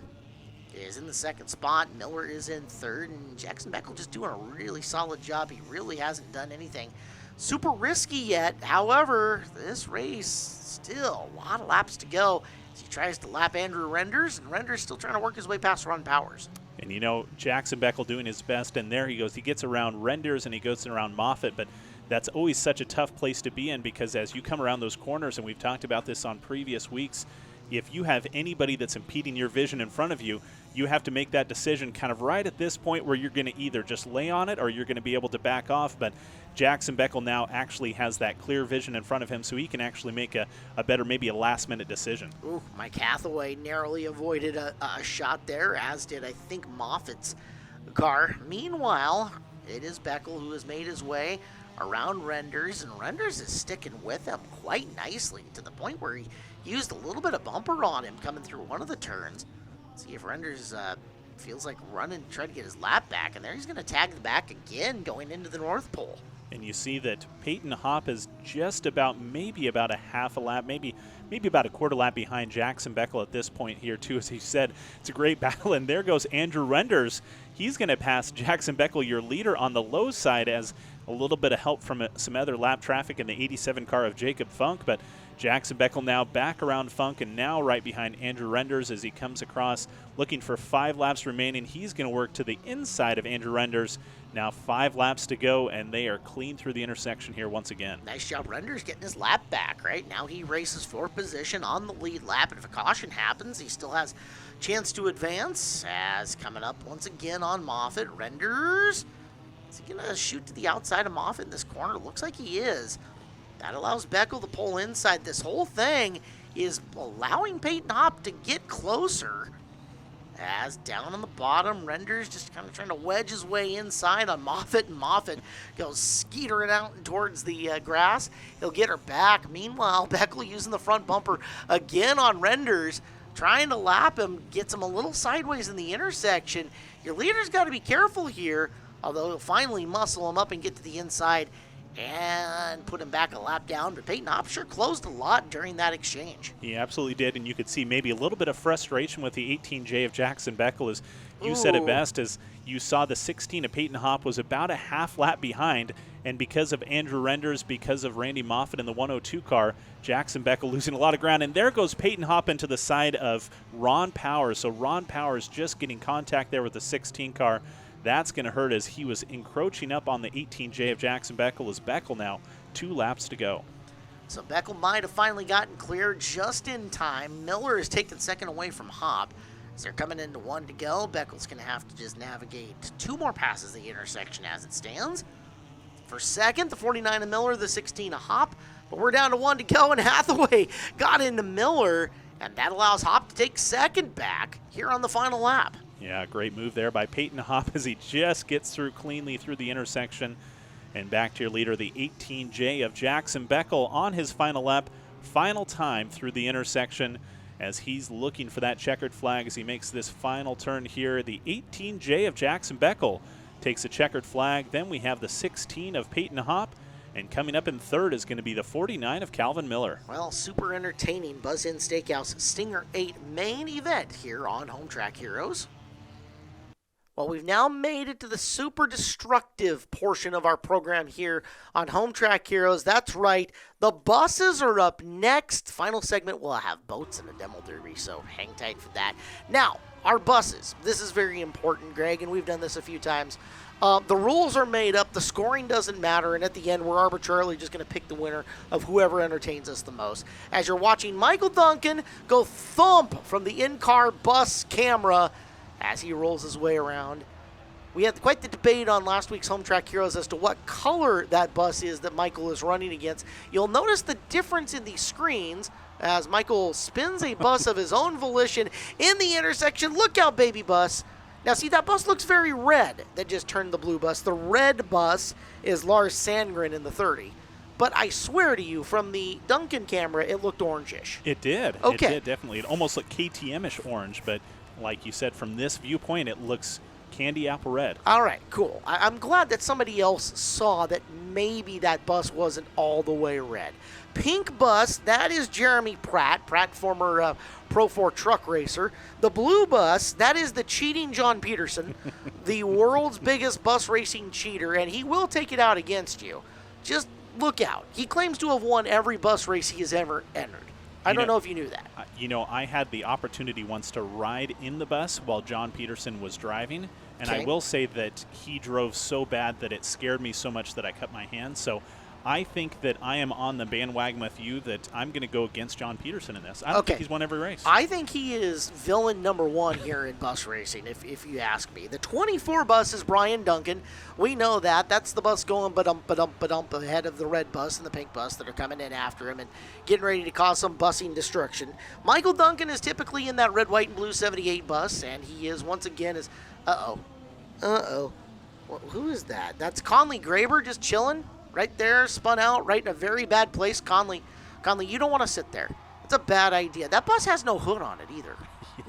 Is in the second spot. Miller is in third, and Jackson Beckel just doing a really solid job. He really hasn't done anything super risky yet. However, this race, still a lot of laps to go as he tries to lap Andrew Renders, and Renders still trying to work his way past Ron Powers. And you know, Jackson Beckel doing his best, and there he goes. He gets around Renders and he goes around Moffitt, but that's always such a tough place to be in, because as you come around those corners, and we've talked about this on previous weeks, if you have anybody that's impeding your vision in front of you, you have to make that decision kind of right at this point where you're going to either just lay on it or you're going to be able to back off. But Jackson Beckel now actually has that clear vision in front of him, so he can actually make a better, maybe a last-minute decision. Ooh, Mike Hathaway narrowly avoided a shot there, as did, I think, Moffitt's car. Meanwhile, it is Beckel who has made his way around Renders, and Renders is sticking with him quite nicely, to the point where he used a little bit of bumper on him coming through one of the turns. See if Renders feels like running, trying to get his lap back, and there he's going to tag the back again going into the North Pole. And you see that Peyton Hopp is just about, maybe about a half a lap, maybe about a quarter lap behind Jackson Beckel at this point here, too. As he said, it's a great battle. And there goes Andrew Renders. He's going to pass Jackson Beckel, your leader, on the low side, as a little bit of help from some other lap traffic in the 87 car of Jacob Funk. But Jackson Beckel now back around Funk and now right behind Andrew Renders as he comes across, looking for 5 laps remaining. He's going to work to the inside of Andrew Renders. Now 5 laps to go, and they are clean through the intersection here once again. Nice job, Renders, getting his lap back, right? Now he races for position on the lead lap, and if a caution happens, he still has a chance to advance. As coming up once again on Moffitt, Renders, is he going to shoot to the outside of Moffitt in this corner? Looks like he is. That allows Beckel to pull inside. This whole thing is allowing Peyton Hopp to get closer. As down on the bottom, Renders just kind of trying to wedge his way inside on Moffitt, and Moffitt goes skeetering out towards the grass. He'll get her back. Meanwhile, Beckel using the front bumper again on Renders, trying to lap him, gets him a little sideways in the intersection. Your leader's got to be careful here, although he'll finally muscle him up and get to the inside and put him back a lap down. But Peyton Hopp sure closed a lot during that exchange. He absolutely did, and you could see maybe a little bit of frustration with the 18J of Jackson Beckel, as you said it best, as you saw the 16 of Peyton Hopp was about a half lap behind, and because of Andrew Renders, because of Randy Moffitt in the 102 car, Jackson Beckel losing a lot of ground, and there goes Peyton Hopp into the side of Ron Powers. So Ron Powers just getting contact there with the 16 car. That's going to hurt, as he was encroaching up on the 18J of Jackson Beckel, as Beckel now 2 laps to go. So Beckel might have finally gotten clear just in time. Miller is taking second away from Hopp. As they're coming into 1 to go, Beckel's going to have to just navigate 2 more passes the intersection as it stands. For second, the 49 of Miller, the 16 of Hopp. But we're down to 1 to go, and Hathaway got into Miller, and that allows Hopp to take second back here on the final lap. Yeah, great move there by Peyton Hopp as he just gets through cleanly through the intersection. And back to your leader, the 18J of Jackson Beckel on his final lap, final time through the intersection as he's looking for that checkered flag as he makes this final turn here. The 18J of Jackson Beckel takes a checkered flag. Then we have the 16 of Peyton Hopp. And coming up in third is going to be the 49 of Calvin Miller. Well, super entertaining Buzz Inn Steakhouse Stinger 8 main event here on Home Track Heroes. Well, we've now made it to the super destructive portion of our program here on Home Track Heroes. That's right, the buses are up next. Final segment, we'll have boats and a demo derby, so hang tight for that. Now, our buses. This is very important, Greg, and we've done this a few times. The rules are made up, the scoring doesn't matter, and at the end, we're arbitrarily just going to pick the winner of whoever entertains us the most. As you're watching Michael Duncan go thump from the in-car bus camera as he rolls his way around. We had quite the debate on last week's Home Track Heroes as to what color that bus is that Michael is running against. You'll notice the difference in the screens as Michael spins a bus of his own volition in the intersection. Look out, baby bus. Now, see, that bus looks very red that just turned the blue bus. The red bus is Lars Sandgren in the 30. But I swear to you, from the Duncan camera, it looked orangish. It did. Okay. It did, definitely. It almost looked KTM-ish orange, but like you said, from this viewpoint, it looks candy apple red. All right, cool. I'm glad that somebody else saw that maybe that bus wasn't all the way red. Pink bus, that is Jeremy Pratt. Pratt, former Pro 4 truck racer. The blue bus, that is the cheating John Peterson, the world's biggest bus racing cheater, and he will take it out against you. Just look out. He claims to have won every bus race he has ever entered. I don't know if you knew that. I had the opportunity once to ride in the bus while John Peterson was driving, and I will say that he drove so bad that it scared me so much that I cut my hand. So I think that I am on the bandwagon with you that I'm going to go against John Peterson in this. I don't think he's won every race. I think he is villain number one here in bus racing, if you ask me. The 24 bus is Brian Duncan. We know that. That's the bus going ba-dump ahead of the red bus and the pink bus that are coming in after him and getting ready to cause some busing destruction. Michael Duncan is typically in that red, white, and blue 78 bus, and he is once again is... Uh-oh. Well, who is that? That's Conley Graber just chilling? Right there, spun out, right in a very bad place. Conley, you don't want to sit there. It's a bad idea. That bus has no hood on it either.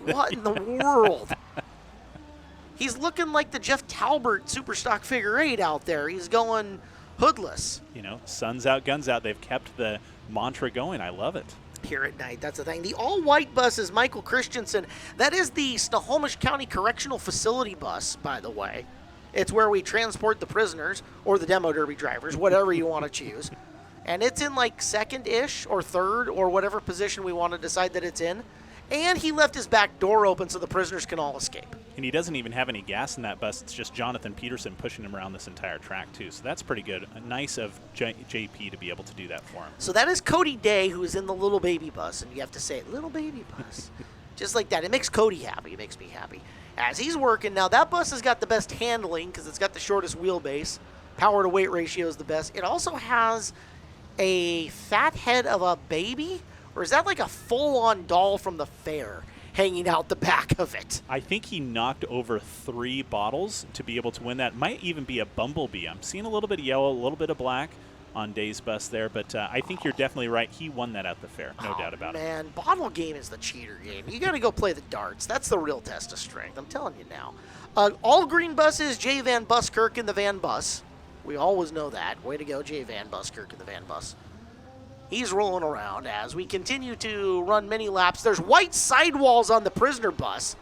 What in the world? He's looking like the Jeff Talbert Superstock figure 8 out there. He's going hoodless. Sun's out, guns out. They've kept the mantra going. I love it. Here at night, that's the thing. The all-white bus is Michael Christensen. That is the Snohomish County Correctional Facility bus, by the way. It's where we transport the prisoners or the demo derby drivers, whatever you want to choose. And it's in like second-ish or third or whatever position we want to decide that it's in. And he left his back door open so the prisoners can all escape. And he doesn't even have any gas in that bus. It's just Jonathan Peterson pushing him around this entire track, too. So that's pretty good. Nice of JP to be able to do that for him. So that is Cody Day, who is in the little baby bus. And you have to say it, little baby bus. Just like that. It makes Cody happy. It makes me happy. As he's working, now that bus has got the best handling because it's got the shortest wheelbase. Power to weight ratio is the best. It also has a fat head of a baby, or is that like a full-on doll from the fair hanging out the back of it? I think he knocked over 3 bottles to be able to win that. Might even be a bumblebee. I'm seeing a little bit of yellow, a little bit of black on Day's bus there, but I think you're definitely right. He won that at the fair, no doubt about it. Man, bottle game is the cheater game. You got to go play the darts. That's the real test of strength. I'm telling you now. All green buses, Jay Van Buskirk in the Van Bus. We always know that. Way to go, Jay Van Buskirk in the Van Bus. He's rolling around as we continue to run many laps. There's white sidewalls on the prisoner bus.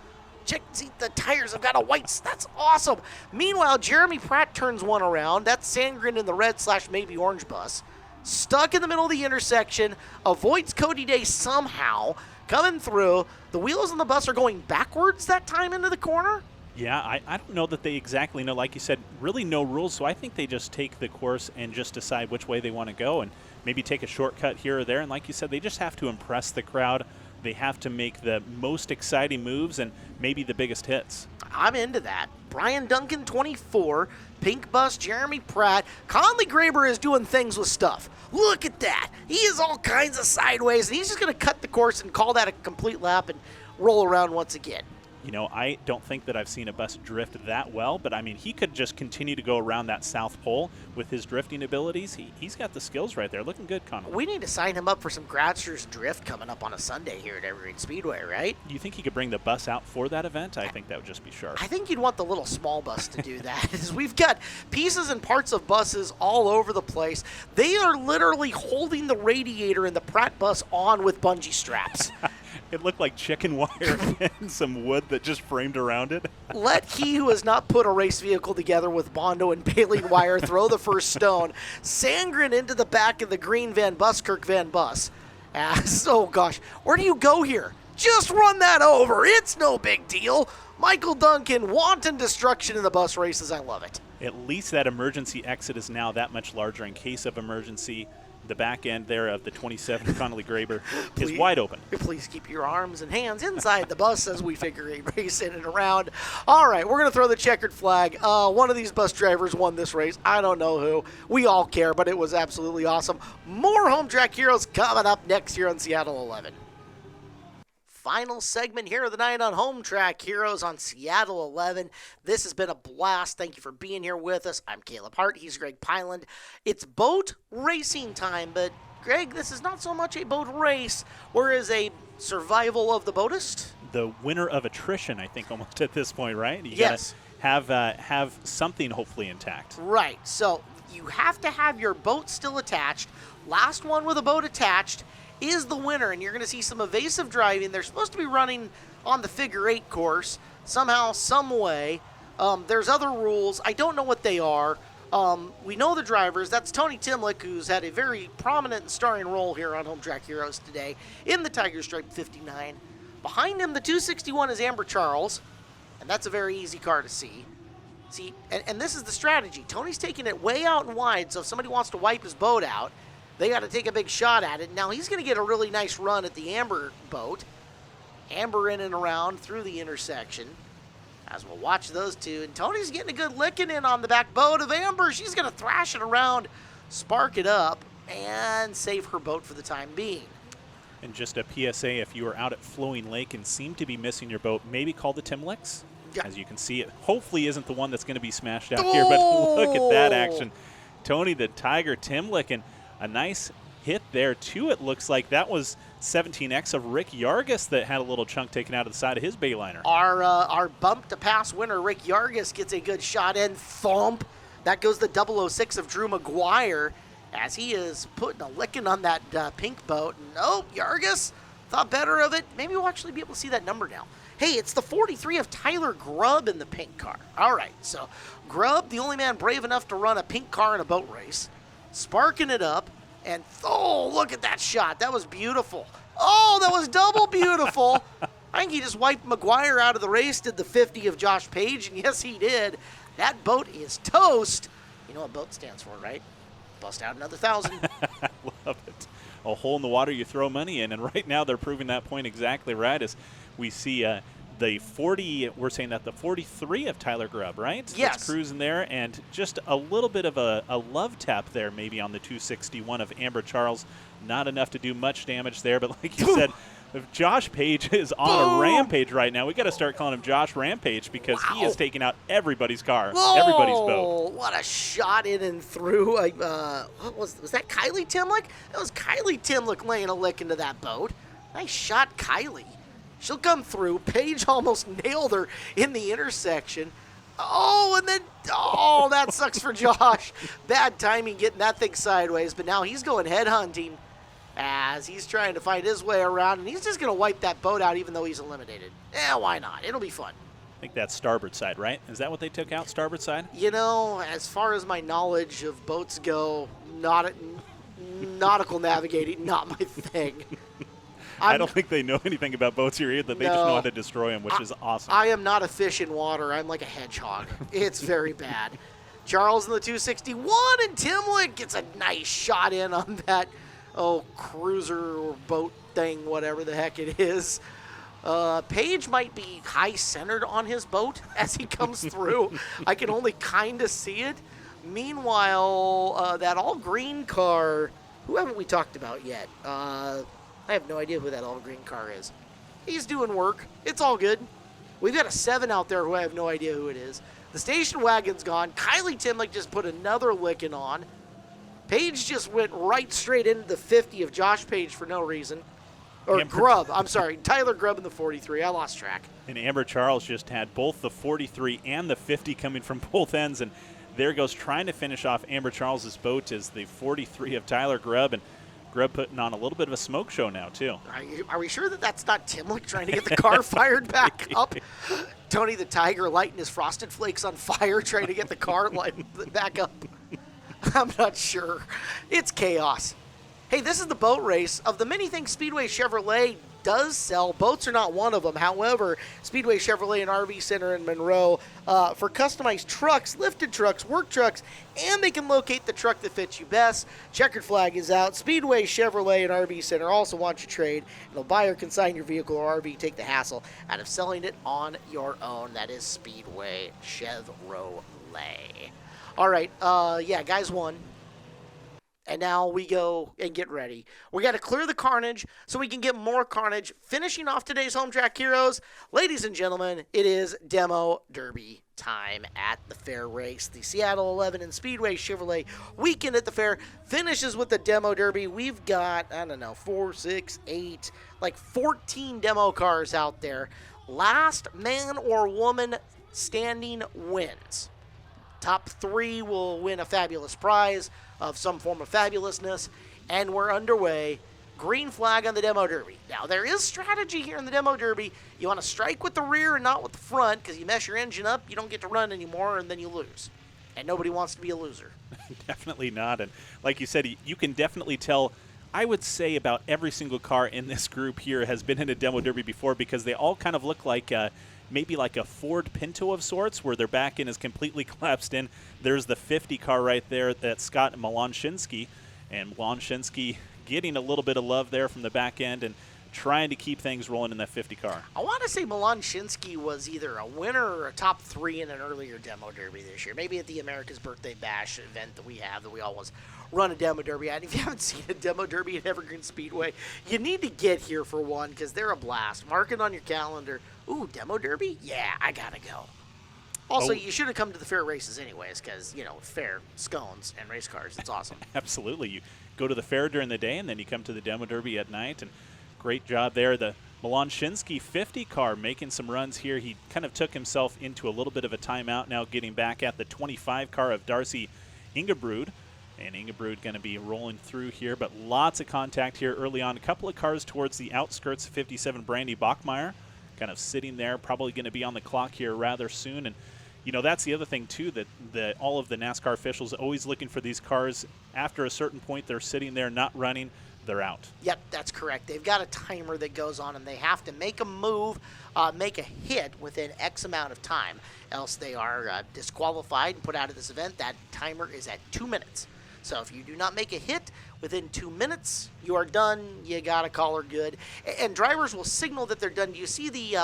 Check, see, the tires have got a white. That's awesome. Meanwhile, Jeremy Pratt turns one around. That's Sandgren in the red / maybe orange bus. Stuck in the middle of the intersection. Avoids Cody Day somehow. Coming through. The wheels on the bus are going backwards that time into the corner. Yeah, I don't know that they exactly know. Like you said, really no rules. So I think they just take the course and just decide which way they want to go and maybe take a shortcut here or there. And like you said, they just have to impress the crowd. They have to make the most exciting moves and maybe the biggest hits. I'm into that. Brian Duncan, 24. Pink bus, Jeremy Pratt. Conley Graber is doing things with stuff. Look at that. He is all kinds of sideways, and he's just going to cut the course and call that a complete lap and roll around once again. I don't think that I've seen a bus drift that well, but I mean, he could just continue to go around that south pole with his drifting abilities. He's got the skills right there. Looking good, Connor. We need to sign him up for some Gratster's Drift coming up on a Sunday here at Evergreen Speedway, right? You think he could bring the bus out for that event? I think that would just be sharp. I think you'd want the little small bus to do that. Is we've got pieces and parts of buses all over the place. They are literally holding the radiator in the Pratt bus on with bungee straps. It looked like chicken wire and some wood that just framed around it. Let he who has not put a race vehicle together with Bondo and baling wire throw the first stone. Sandgren into the back of the green Van Buskirk Van Bus. Oh gosh, where do you go here? Just run that over. It's no big deal. Michael Duncan, wanton destruction in the bus races. I love it. At least that emergency exit is now that much larger in case of emergency. The back end there of the 27 Connolly Graber is wide open. Please keep your arms and hands inside the bus as we figure eight race in and around. All right, we're going to throw the checkered flag. One of these bus drivers won this race. I don't know who. We all care, but it was absolutely awesome. More Home Track Heroes coming up next year on Seattle 11. Final segment here of the night on Home Track Heroes on Seattle 11. This has been a blast. Thank you for being here with us. I'm Caleb Hart. He's Greg Pyland. It's boat racing time, but Greg, this is not so much a boat race, whereas a survival of the boatist. The winner of attrition, I think, almost at this point, right? You yes. Gotta have something hopefully intact. Right. So you have to have your boat still attached. Last one with a boat attached is the winner, and you're going to see some evasive driving. They're supposed to be running on the figure 8 course somehow, some way. There's other rules. I don't know what they are. We know the drivers. That's Tony Timlick, who's had a very prominent and starring role here on Home Track Heroes today in the Tiger Stripe 59. Behind him, the 261 is Amber Charles, and that's a very easy car to see. And this is the strategy. Tony's taking it way out and wide, so if somebody wants to wipe his boat out, they got to take a big shot at it. Now he's going to get a really nice run at the Amber boat. Amber in and around through the intersection as we'll watch those two. And Tony's getting a good licking in on the back boat of Amber. She's going to thrash it around, spark it up, and save her boat for the time being. And just a PSA, if you are out at Flowing Lake and seem to be missing your boat, maybe call the Timlicks. Yeah. As you can see, it hopefully isn't the one that's going to be smashed out here, but look at that action. Tony the Tiger Timlick, and a nice hit there, too. It looks like that was 17X of Rick Yargis that had a little chunk taken out of the side of his bayliner. Our bump to pass winner, Rick Yargis, gets a good shot in. Thump. That goes the 006 of Drew McGuire as he is putting a licking on that pink boat. Nope, Yargis thought better of it. Maybe we'll actually be able to see that number now. Hey, it's the 43 of Tyler Grubb in the pink car. All right, so Grubb, the only man brave enough to run a pink car in a boat race, sparking it up, and look at that shot. That was beautiful. Oh, that was double beautiful. I think he just wiped McGuire out of the race, did the 50 of Josh Page, and yes, he did. That boat is toast. You know what boat stands for, right? Bust out another 1,000. I love it. A hole in the water you throw money in, and right now they're proving that point exactly right as we see the 40, we're saying that the 43 of Tyler Grubb, right? Yes. That's cruising there, and just a little bit of a love tap there maybe on the 261 of Amber Charles. Not enough to do much damage there, but like you said, if Josh Page is on a rampage right now, we got to start calling him Josh Rampage because he is taking out everybody's car, everybody's boat. What a shot in and through. What was that Kylie Timlick? That was Kylie Timlick laying a lick into that boat. Nice shot, Kylie. She'll come through. Page almost nailed her in the intersection. That sucks for Josh. Bad timing getting that thing sideways, but now he's going head hunting as he's trying to find his way around, and he's just going to wipe that boat out even though he's eliminated. Why not? It'll be fun. I think that's starboard side, right? Is that what they took out, starboard side? You know, as far as my knowledge of boats go, nautical navigating, not my thing. I don't think they know anything about boats here either. They just know how to destroy them, which is awesome. I am not a fish in water. I'm like a hedgehog. It's very bad. Charles in the 261, and Timlick gets a nice shot in on that, cruiser or boat thing, whatever the heck it is. Page might be high-centered on his boat as he comes through. I can only kind of see it. Meanwhile, that all-green car, who haven't we talked about yet? I have no idea who that all-green car is. He's doing work. It's all good. We've got a 7 out there who I have no idea who it is. The station wagon's gone. Kylie Timlick just put another licking on. Page just went right straight into the 50 of Josh Page for no reason. Or Grubb. I'm sorry. Tyler Grubb in the 43. I lost track. And Amber Charles just had both the 43 and the 50 coming from both ends. And there goes trying to finish off Amber Charles's boat is the 43 of Tyler Grubb. And Grubb putting on a little bit of a smoke show now, too. Are we sure that that's not Timlick trying to get the car fired back up? Tony the Tiger lighting his Frosted Flakes on fire trying to get the car lighting back up. I'm not sure. It's chaos. Hey, this is the boat race of the many things Speedway Chevrolet does sell. Boats are not one of them. However, Speedway Chevrolet and RV Center in Monroe for customized trucks, lifted trucks, work trucks, and they can locate the truck that fits you best. Checkered flag is out. Speedway Chevrolet and RV Center also want you to trade. And they'll buy or consign your vehicle or RV, take the hassle out of selling it on your own. That is Speedway Chevrolet. All right, yeah, guys won. And now we go and get ready. We got to clear the carnage so we can get more carnage. Finishing off today's Home Track Heroes, ladies and gentlemen, it is Demo Derby time at the fair race. The Seattle 11 and Speedway Chevrolet weekend at the fair finishes with the Demo Derby. We've got, 4, 6, 8, like 14 demo cars out there. Last man or woman standing wins. Top 3 will win a fabulous prize of some form of fabulousness, and we're underway. Green flag on the Demo Derby. Now, there is strategy here in the Demo Derby. You want to strike with the rear and not with the front, because you mess your engine up, you don't get to run anymore, and then you lose. And nobody wants to be a loser. Definitely not. And like you said, you can definitely tell, I would say about every single car in this group here has been in a Demo Derby before, because they all kind of look like maybe like a Ford Pinto of sorts, where their back end is completely collapsed in. There's the 50 car right there, that's Scott Malanshinsky. And Malanshinsky getting a little bit of love there from the back end and trying to keep things rolling in that 50 car. I want to say Malanshinsky was either a winner or a top 3 in an earlier Demo Derby this year. Maybe at the America's Birthday Bash event that we have, that we always run a Demo Derby at. If you haven't seen a Demo Derby at Evergreen Speedway, you need to get here for one, because they're a blast. Mark it on your calendar. Ooh, Demo Derby? Yeah, I gotta go. Also, you should have come to the fair races anyways, because, fair, scones, and race cars. It's awesome. Absolutely. You go to the fair during the day, and then you come to the Demo Derby at night, and great job there. The Malanshinsky 50 car making some runs here. He kind of took himself into a little bit of a timeout now, getting back at the 25 car of Darcy Ingebrud. And Ingebrud going to be rolling through here, but lots of contact here early on. A couple of cars towards the outskirts. 57 Brandy Bachmeyer kind of sitting there, probably going to be on the clock here rather soon. And that's the other thing too, that all of the NASCAR officials always looking for these cars. After a certain point, they're sitting there not running, they're out. Yep, that's correct. They've got a timer that goes on, and they have to make a move, make a hit within X amount of time, else they are disqualified and put out of this event. That timer is at 2 minutes. So if you do not make a hit within 2 minutes, you are done. You got to call her good. And drivers will signal that they're done. Do you see the,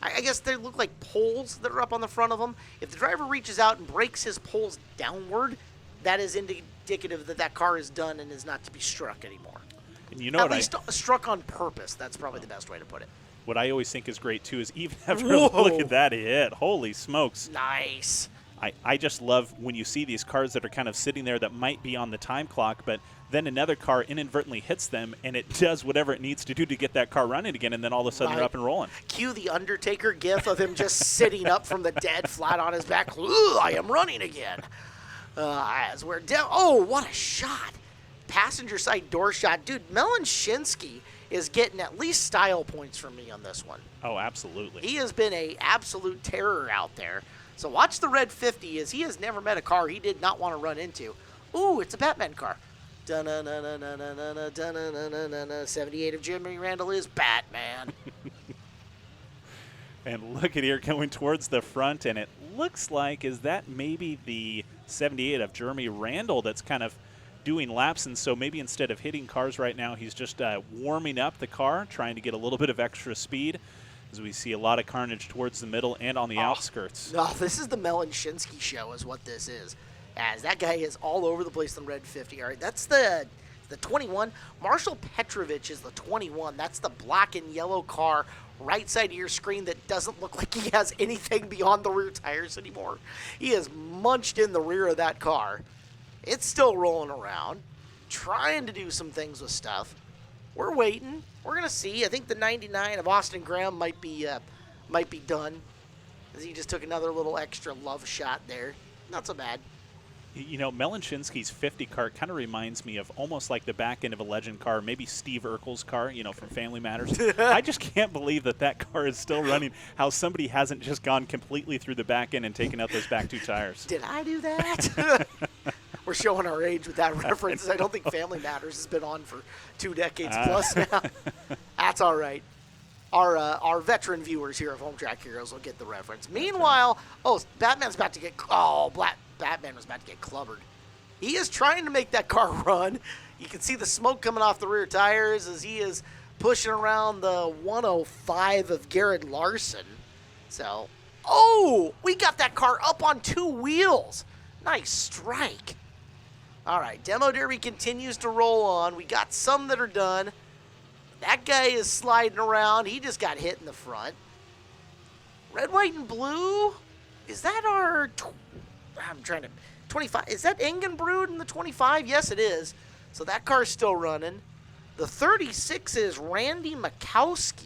I guess they look like poles that are up on the front of them? If the driver reaches out and breaks his poles downward, that is indicative that that car is done and is not to be struck anymore. And at least struck on purpose. That's probably the best way to put it. What I always think is great, too, is even after look at that hit. Holy smokes. Nice. I just love when you see these cars that are kind of sitting there that might be on the time clock, but then another car inadvertently hits them, and it does whatever it needs to do to get that car running again, and then all of a sudden they're up and rolling. Cue the Undertaker gif of him just sitting up from the dead, flat on his back. Ooh, I am running again. As we're down. Oh, what a shot. Passenger side door shot. Dude, Malanshinsky is getting at least style points from me on this one. Oh, absolutely. He has been an absolute terror out there. So watch the red 50, as he has never met a car he did not want to run into. Ooh, it's a Batman car. 78 of Jimmy Randall is Batman. And look at here going towards the front, and it looks like, is that maybe the 78 of Jeremy Randall that's kind of doing laps? And so maybe instead of hitting cars right now, he's just warming up the car, trying to get a little bit of extra speed, as we see a lot of carnage towards the middle and on the outskirts. No, this is the Malanshinsky show is what this is. As that guy is all over the place in the red 50. All right, that's the the 21. Marshall Petrovich is the 21. That's the black and yellow car right side of your screen that doesn't look like he has anything beyond the rear tires anymore. He has munched in the rear of that car. It's still rolling around, trying to do some things with stuff. We're waiting. We're going to see. I think the 99 of Austin Graham might be done, as he just took another little extra love shot there. Not so bad. You know, Melanchinski's 50 car kind of reminds me of almost like the back end of a Legend car, maybe Steve Urkel's car, you know, from Family Matters. I just can't believe that car is still running, how somebody hasn't just gone completely through the back end and taken out those back two tires. Did I do that? We're showing our age with that reference. I don't think Family Matters has been on for 2 decades plus now. That's all right. Our veteran viewers here of Home Track Heroes will get the reference. Meanwhile, Batman was about to get clubbered. He is trying to make that car run. You can see the smoke coming off the rear tires as he is pushing around the 105 of Garrett Larson. So, we got that car up on 2 wheels. Nice strike. All right, Demo Derby continues to roll on. We got some that are done. That guy is sliding around. He just got hit in the front. Red, white, and blue. Is that our... 25. Is that Engenbrud in the 25? Yes, it is. So that car's still running. The 36 is Randy Mikowski.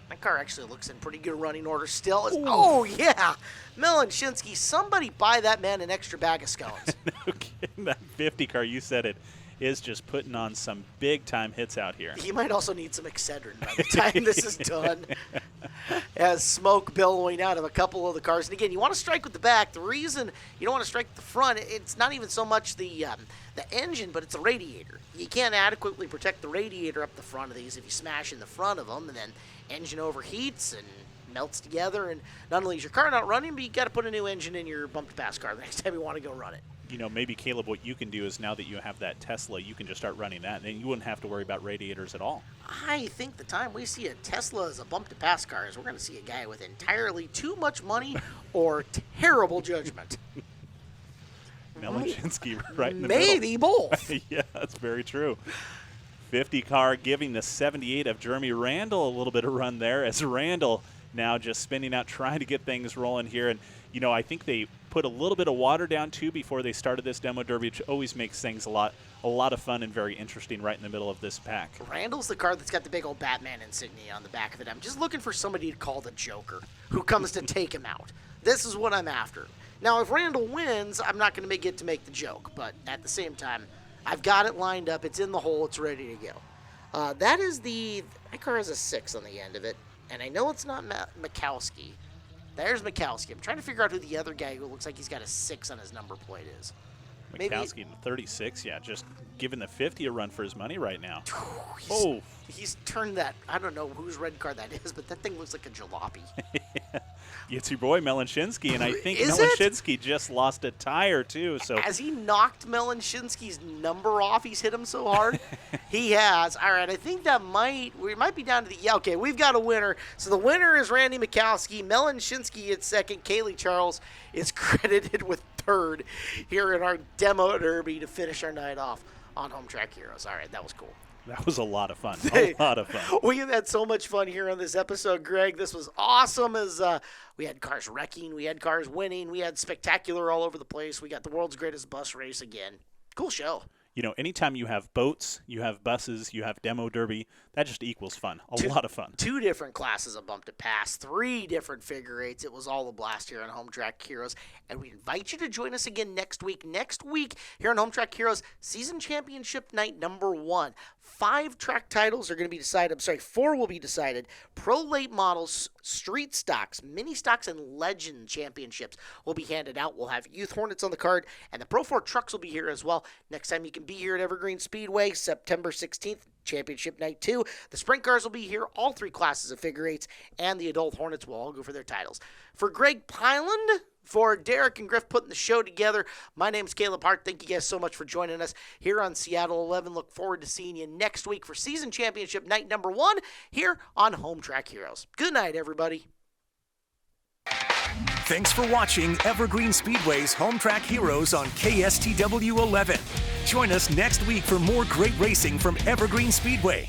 That car actually looks in pretty good running order still. Oh, yeah. Melanchinski, somebody buy that man an extra bag of scones. No kidding. That 50 car, you said it, is just putting on some big-time hits out here. He might also need some Excedrin by the time this is done. As smoke billowing out of a couple of the cars. And again, you want to strike with the back. The reason you don't want to strike with the front, it's not even so much the engine, but it's the radiator. You can't adequately protect the radiator up the front of these if you smash in the front of them, and then engine overheats and melts together. And not only is your car not running, but you got to put a new engine in your bump-to-pass car the next time you want to go run it. You know, maybe, Caleb, what you can do is now that you have that Tesla, you can just start running that, and then you wouldn't have to worry about radiators at all. I think the time we see a Tesla as a bump-to-pass car is we're going to see a guy with entirely too much money or terrible judgment. Melanchinski right in the middle. Maybe both. Yeah, that's very true. 50 car giving the 78 of Jeremy Randall a little bit of run there, as Randall now just spinning out, trying to get things rolling here. And, you know, I think they put a little bit of water down, too, before they started this Demo Derby, which always makes things a lot of fun and very interesting right in the middle of this pack. Randall's the car that's got the big old Batman insignia on the back of it. I'm just looking for somebody to call the Joker who comes to take him out. This is what I'm after. Now, if Randall wins, I'm not going to get to make the joke, but at the same time, I've got it lined up. It's in the hole. It's ready to go. That car has a 6 on the end of it, and I know it's not Mikowski. There's Mikowski. I'm trying to figure out who the other guy who looks like he's got a 6 on his number plate is. Mikowski in the 36, yeah, just giving the 50 a run for his money right now. He's turned that, I don't know whose red car that is, but that thing looks like a jalopy. It's your boy Melanchinski, and I think Melanchinski just lost a tire too. So has he knocked Melanchinski's number off? He's hit him so hard. He has. All right, I think we might be down to okay, we've got a winner. So the winner is Randy Mikowski. Melanchinski at second. Kaylee Charles is credited with third here in our Demo Derby to finish our night off on Home Track Heroes. All right, that was cool. That was a lot of fun. A lot of fun. We have had so much fun here on this episode, Greg. This was awesome as we had cars wrecking, we had cars winning, we had spectacular all over the place. We got the world's greatest bus race again. Cool show. You know, anytime you have boats, you have buses, you have Demo Derby, that just equals fun. A lot of fun. 2 different classes of bump to pass, 3 different figure eights. It was all a blast here on Home Track Heroes. And we invite you to join us again next week. Next week here on Home Track Heroes, Season Championship Night number 1. 5 track titles are going to be decided. 4 will be decided. Pro Late Models, Street Stocks, Mini Stocks, and Legend Championships will be handed out. We'll have Youth Hornets on the card, and the Pro 4 trucks will be here as well. Next time you can be here at Evergreen Speedway, September 16th, Championship Night 2. The Sprint Cars will be here, all 3 classes of figure eights, and the Adult Hornets will all go for their titles. For Greg Pyland, for Derek and Griff putting the show together, my name's Caleb Hart. Thank you guys so much for joining us here on Seattle 11. Look forward to seeing you next week for Season Championship Night number 1 here on Home Track Heroes. Good night, everybody. Thanks for watching Evergreen Speedway's Home Track Heroes on KSTW 11. Join us next week for more great racing from Evergreen Speedway.